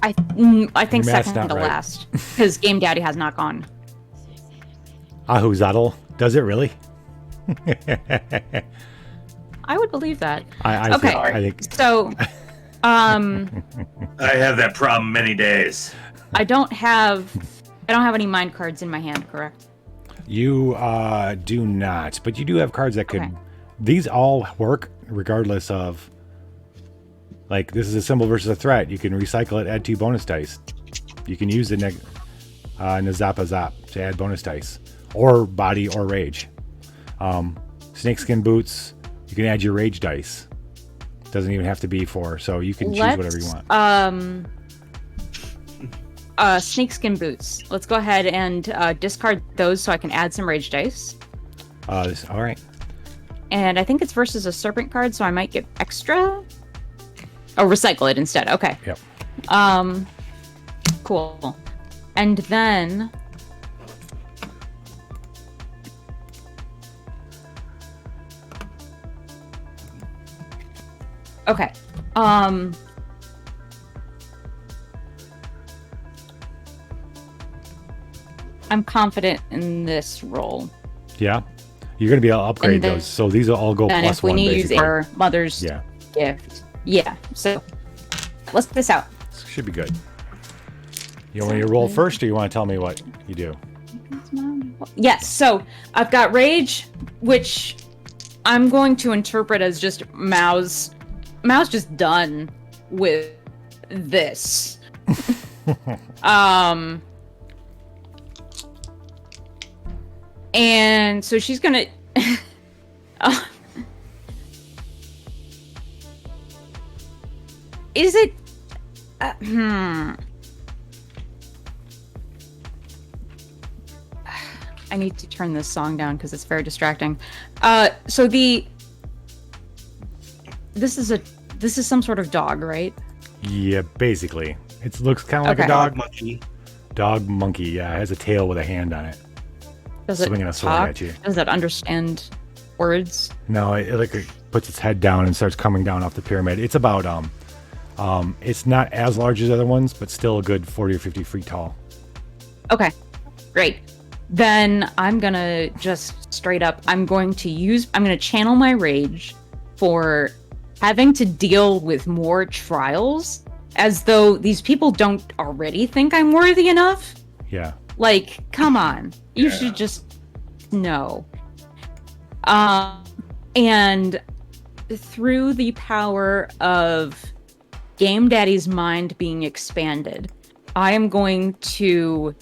I think Your math's second not to right. last because Game Daddy has not gone. Ahuzadl? Does it really? I would believe that. I Okay. think So, I have that problem many days. I don't have any mind cards in my hand, correct? you do not, but you do have cards that could. Okay. These all work regardless of. Like, this is a symbol versus a threat. You can recycle it, add 2 bonus dice. You can use the Nazapa Zap to add bonus dice. Or body or rage. Snakeskin boots, you can add your rage dice. Doesn't even have to be 4, so you can choose whatever you want. Snakeskin boots. Let's go ahead and discard those so I can add some rage dice. All right. And I think it's versus a serpent card, so I might get extra. Oh, recycle it instead. Okay. Yep. Cool. And then okay. I'm confident in this roll. Yeah. You're going to be able to upgrade And then- those. So these will all go And plus if we 1, need to use basically. our mother's Yeah. gift. Yeah. So let's put this out. Should be good. You want me to roll first, or you want to tell me what you do? Yes, so I've got rage, which I'm going to interpret as just Mao's just done with this. And so she's gonna is it I need to turn this song down because it's very distracting. So this is some sort of dog, right? Yeah, basically. It looks kind of like Okay. a dog. Monkey. Dog monkey, yeah. It has a tail with a hand on it. Does it Swinging a sword talk? at you. Does it understand words? No, it puts its head down and starts coming down off the pyramid. It's about it's not as large as other ones, but still a good 40 or 50 feet tall. Okay, great. Then I'm gonna just straight up, I'm gonna channel my rage for having to deal with more trials, as though these people don't already think I'm worthy enough. Yeah. Like, come on. You should just know. And through the power of Game Daddy's mind being expanded, I am going to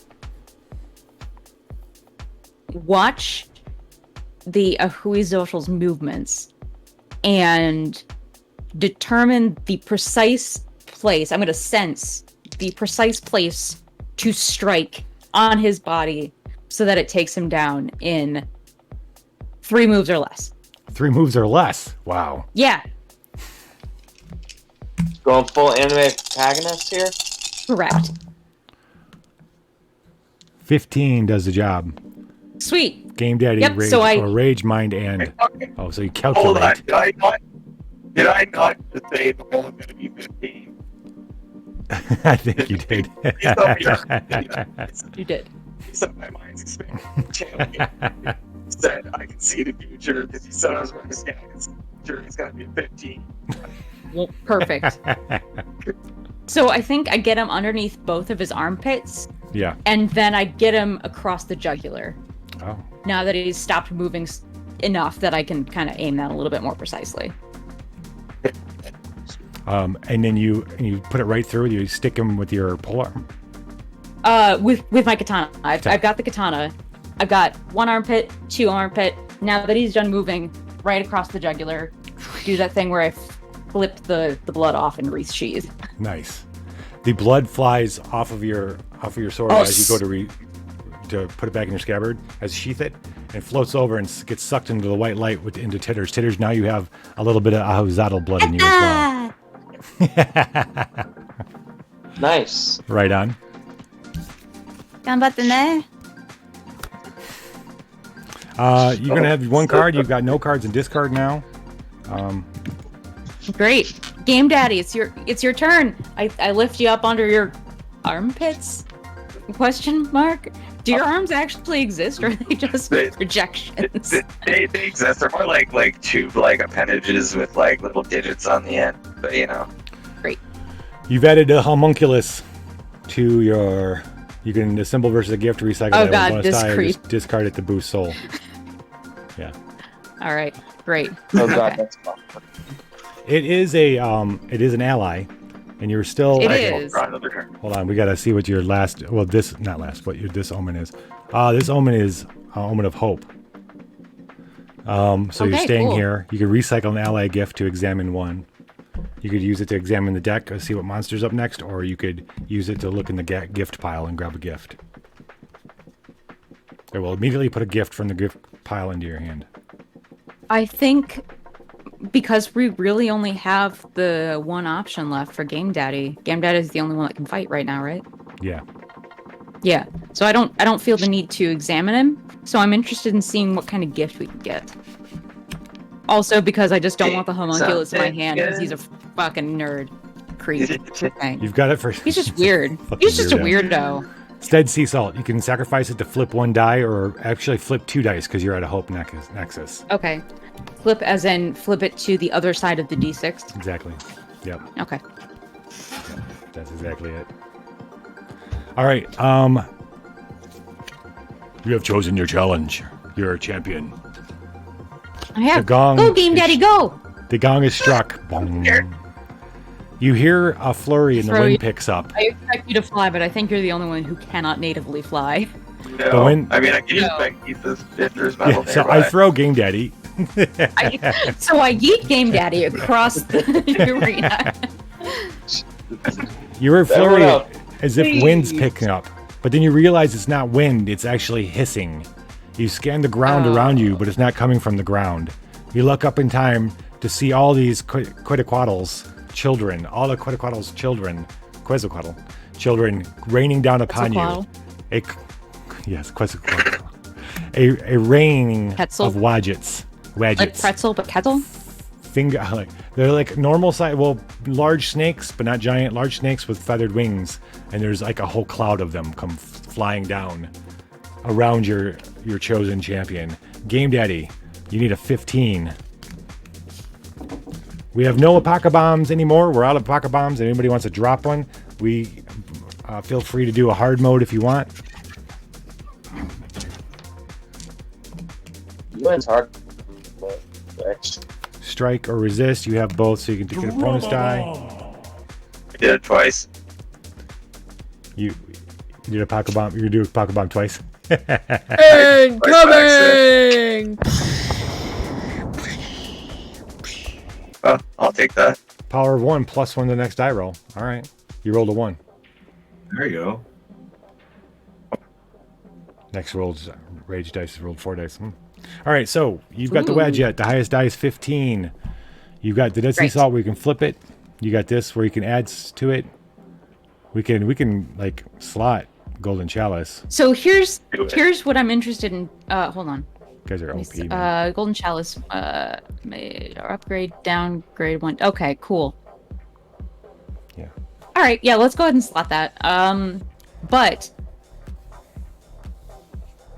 watch the Ahuizothl's movements and determine the precise place. I'm going to sense the precise place to strike on his body so that it takes him down in 3 moves or less. 3 moves or less. Wow. Yeah, Going full anime protagonist here? correct. 15 does the job. Sweet. Game Daddy, Yep, rage, so I- or rage, mind, and... Oh, so you Hold on. calculate. Did I not just say the roll is going to be 15? I think you did. You did. So my mind's expanding. Channeling it. He said I can see the future because he said I was going to scan his future. It's going to be 15. Well, perfect. So I think I get him underneath both of his armpits, Yeah. and then I get him across the jugular. Oh. Now that he's stopped moving enough that I can kind of aim that a little bit more precisely. And then you put it right through. You stick him with your polearm. With my katana. I've got the katana. I've got 1 armpit, 2 armpit. Now that he's done moving, right across the jugular. Do that thing where I flip the blood off and wreath sheath. Nice. The blood flies off of your sword as you go to put it back in your scabbard, as you sheath it, and floats over and gets sucked into the white light into Titters. Titters, now you have a little bit of Ahuzadl blood in you as well. Nice. Right on. Ganbatte. You're gonna have one card. You've got no cards in discard now. Great. Game Daddy, it's your turn. I lift you up under your armpits? Question mark? Do your arms actually exist, or are they just projections? They exist. They're more like tube-like appendages with like little digits on the end. But you know. Great. You've added a homunculus to your. You can assemble versus a gift, recycle Oh that god, one this bonus die, or creep. just discard it to boost soul. Yeah. All right, great. Oh god, Okay. that's fun. It is an ally, and you're still. It is. Hold on, we gotta see what your last. Well, this not last. What your this omen is. This omen is omen of hope. So you're Okay, staying cool. here. You can recycle an ally gift to examine one. You could use it to examine the deck, see what monster's up next, or you could use it to look in the gift pile and grab a gift. It will immediately put a gift from the gift pile into your hand. I think because we really only have the one option left for Game Daddy. Game Daddy is the only one that can fight right now, right? Yeah. Yeah. So I don't feel the need to examine him. So I'm interested in seeing what kind of gift we can get. Also, because I just don't want the homunculus in my hand because he's a fucking nerd. Creep. Okay. You've got it for. He's just weird. Fucking He's just a weirdo. It's dead sea salt. You can sacrifice it to flip one die, or actually flip 2 dice because you're at a hope nexus. Okay. Flip as in flip it to the other side of the D6. Exactly. Yep. Okay. That's exactly it. All right. You have chosen your challenge. You're a champion. I have. The gong Go, Game is- Daddy, go! The gong is struck. Bong. You hear a flurry and the Throw wind you- picks up. I expect you to fly, but I think you're the only one who cannot natively fly. The No, wind- I mean I can use No. my Keith's if there's metal Yeah, so nearby. I throw Game Daddy. So I yeet Game Daddy across the arena. You were Everyone flurried up, as if wind's picking up, but then you realize it's not wind, it's actually hissing. You scan the ground around you, but it's not coming from the ground. You look up in time to see all these Quetzalcoatl's children, all the Quetzalcoatl's children, Quetzalcoatl children raining down upon you. Yes, Quetzalcoatl. A raining Quetzal? of wadgets. Like pretzel, but kettle? They're like normal size, well, large snakes, but not giant. Large snakes with feathered wings, and there's like a whole cloud of them come flying down around your chosen champion. Game Daddy, you need a 15. We have no Apoca bombs anymore. We're out of Apoca bombs. If anybody wants to drop one, we feel free to do a hard mode if you want. It's hard. But Strike or resist. You have both, so you can get a bonus die. I did it twice. You did a Apoca bomb. You do a Apoca bomb twice. Incoming! Oh, I'll take that. Power of 1 plus 1 to the next die roll. All right. You rolled a 1. There you go. Next roll's rage dice rolled 4 dice. All right, so you've got the wedge yet. The highest die is 15. You've got the Dead Sea Great. Salt where you can flip it. You got this where you can add to it. We can like slot Golden Chalice. So here's what I'm interested in. Hold on. You guys are OP, man. Golden Chalice. Upgrade, downgrade 1. Okay, cool. Yeah. All right, yeah, let's go ahead and slot that. But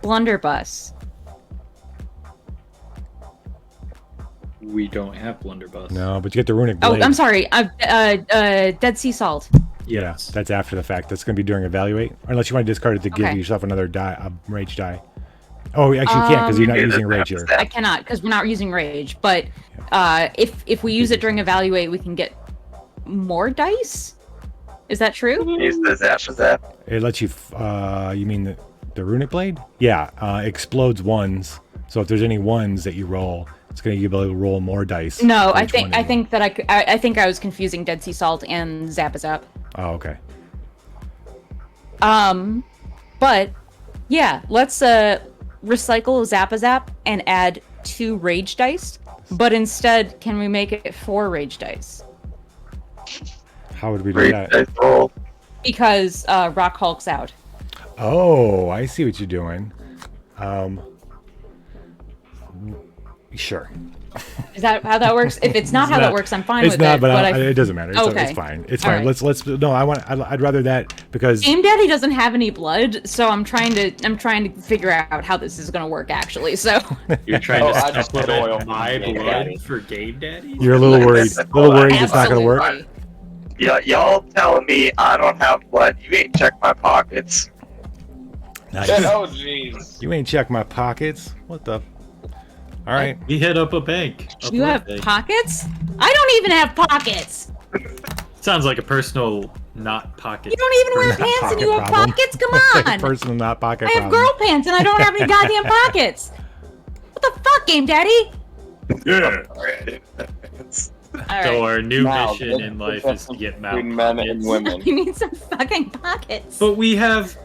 Blunderbuss. We don't have blunderbuss. No, but you get the Runic Oh, Blade. I'm sorry. Dead Sea Salt. Yeah, that's after the fact. That's going to be during Evaluate. Unless you want to discard it to give Okay. yourself another die, a rage die. Oh, actually you can't because you're not using rage here. I cannot because we're not using rage. But if we use it during Evaluate, we can get more dice. Is that true? Use the zap. It lets you, you mean the Runic Blade? Yeah, explodes ones. So if there's any ones that you roll, it's going to be able to roll more dice. No, for I each think one I you think that I think I was confusing Dead Sea Salt and Zapazap. roll. Oh, okay. But yeah, let's recycle Zapazap and add 2 rage dice. But instead, can we make it 4 rage dice? How would we do Great that? dice roll. Because Rock Hulk's out. Oh, I see what you're doing. Sure. Is that how that works? If it's not how that works, I'm fine with It's not, it. but it doesn't matter. Okay. It's fine. It's All fine. right. Let's. No, I'd rather that because Game Daddy doesn't have any blood, so I'm trying to figure out how this is gonna work actually. So You're trying Oh, to I just put oil supplement my in blood Daddy. for Game Daddy? you're a little worried. It's not gonna work. Absolutely. Yeah, y'all telling me I don't have blood. You ain't checked my pockets. Nice. Oh jeez. You ain't checked my pockets. What the? All right. We hit up a bank. You have pockets? I don't even have pockets. Sounds like a personal not pocket. You don't even wear Not pants and you have pocket problem. pockets? Come on. Personal not pocket I have problem. girl pants and I don't have any goddamn pockets. What the fuck, Game Daddy? Yeah. All So right. our new Now, mission let's in life put is to some get between mount men and pockets. women. You need some fucking pockets. But we have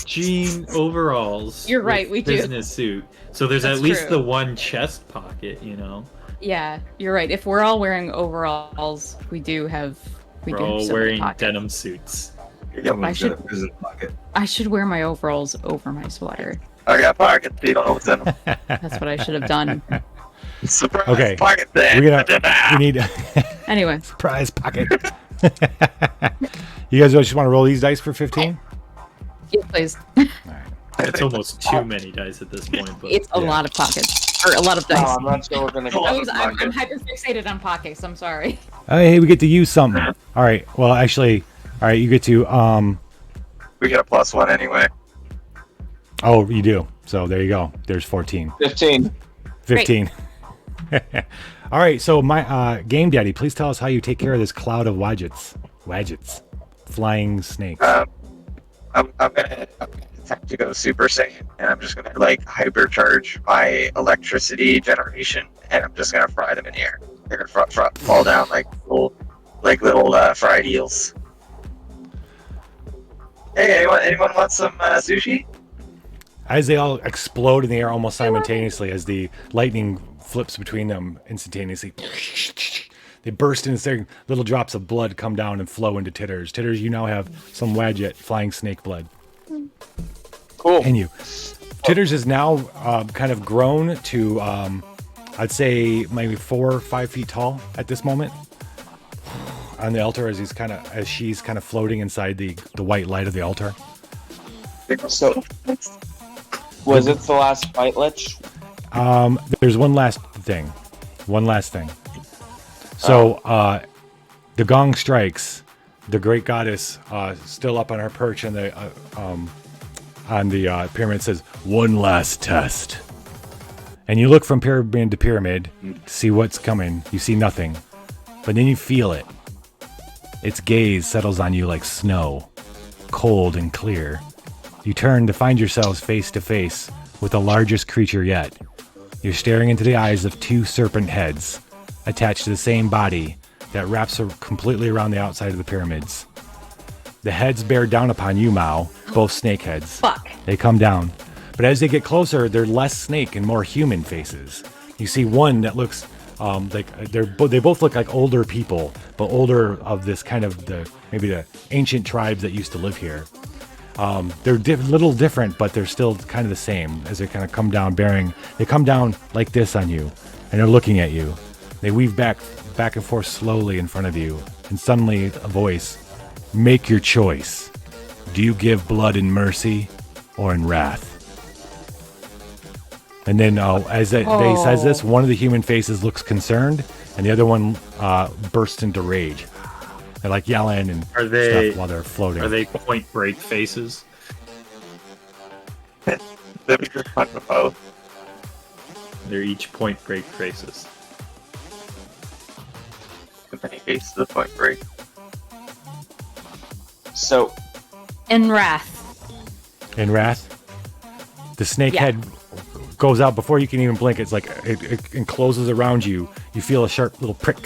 jean overalls. You're right, with we do. business suit. So there's That's at least true. the one chest pocket, you know. Yeah, you're right. If we're all wearing overalls, we do have We're so all many wearing pockets. denim suits. I should wear my overalls over my sweater. I got pockets, you don't know what's in them. That's what I should have done. Surprise Okay. pocket there. We need Anyway, surprise pocket. You guys just want to roll these dice for 15? yeah, please. It's almost too many dice at this point, but It's a lot of pockets or a lot of No, dice. I'm not sure we're gonna I'm hyper fixated on pockets. I'm sorry. Hey, we get to use something. All right. Well, actually, all right. You get to We get a +1 anyway. Oh, you do. So there you go. There's 14. 15. 15. All right. So my Game Daddy, please tell us how you take care of this cloud of wadgets, flying snakes. I'm gonna have to go Super Saiyan, and I'm just gonna like hypercharge my electricity generation, and I'm just gonna fry them in the air. They're gonna fall down like little fried eels. Hey, anyone want some sushi? As they all explode in the air almost simultaneously, as the lightning flips between them instantaneously, they burst into their little drops of blood come down and flow into Titters. Titters, you now have some Wadjet flying snake blood. Cool. And you. Titters is now kind of grown to, I'd say maybe 4 or 5 feet tall at this moment. On the altar, as she's kind of floating inside the white light of the altar. So, was it the last fight, Lich? There's one last thing. So, the gong strikes. The great goddess, still up on her perch on the pyramid, says, "One last test." And you look from pyramid to pyramid to see what's coming. You see nothing, but then you feel it. Its gaze settles on you like snow, cold and clear. You turn to find yourselves face to face with the largest creature yet. You're staring into the eyes of 2 serpent heads, attached to the same body that wraps completely around the outside of the pyramids. The heads bear down upon you, Mao, both snake heads. Fuck. They come down. But as they get closer, they're less snake and more human faces. You see one that looks like they both look like older people, but older of this kind of maybe the ancient tribes that used to live here. They're little different, but they're still kind of the same as they kind of come down they come down like this on you, and they're looking at you. They weave back and forth slowly in front of you, and suddenly a voice, "Make your choice. Do you give blood in mercy or in wrath?" And then as they says this, one of the human faces looks concerned, and the other one bursts into rage. They're like yelling and stuff while they're floating. Are they Point Break faces? They're each Point Break faces. Many faces of Point Break. So, In wrath. In wrath, the snake head goes out before you can even blink. It's like it encloses around you. You feel a sharp little prick,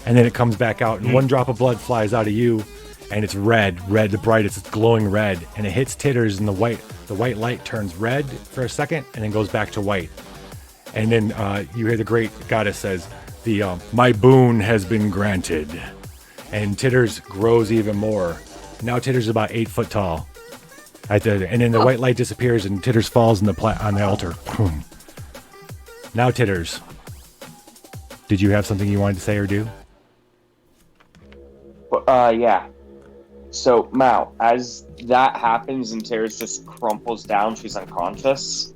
and then it comes back out, and one drop of blood flies out of you, and it's red, the brightest, it's glowing red, and it hits Titters, and the white light turns red for a second, and then goes back to white. And then you hear the great goddess says, "My boon has been granted. and Titters grows even more. Now Titters is about 8 foot tall. And then the white light disappears, and Titters falls on the altar. Now Titters, did you have something you wanted to say or do? Yeah. So, Mao, as that happens and Titters just crumples down, she's unconscious,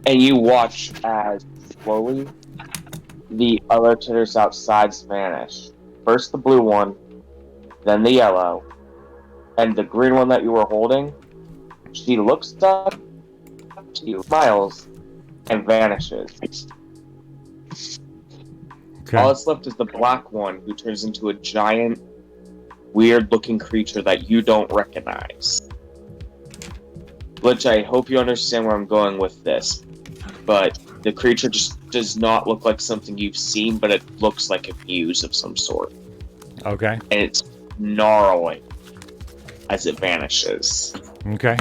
and you watch as slowly the other Titters outside vanish. First the blue one, then the yellow, and the green one that you were holding, she looks up to you, smiles, and vanishes. Okay. All that's left is the black one, who turns into a giant, weird-looking creature that you don't recognize. Which I hope you understand where I'm going with this, but the creature just does not look like something you've seen, but it looks like a muse of some sort. Okay. And it's gnarling as it vanishes. Okay.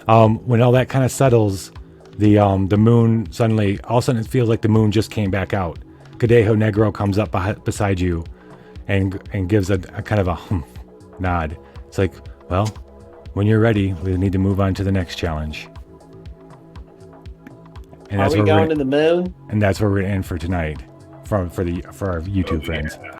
When all that kind of settles, the moon suddenly, all of a sudden it feels like the moon just came back out. Cadejo Negro comes up beside you and gives a kind of a nod. It's like, well, when you're ready, we need to move on to the next challenge. And Are we going to the moon? And that's where we're in for tonight, for our YouTube friends.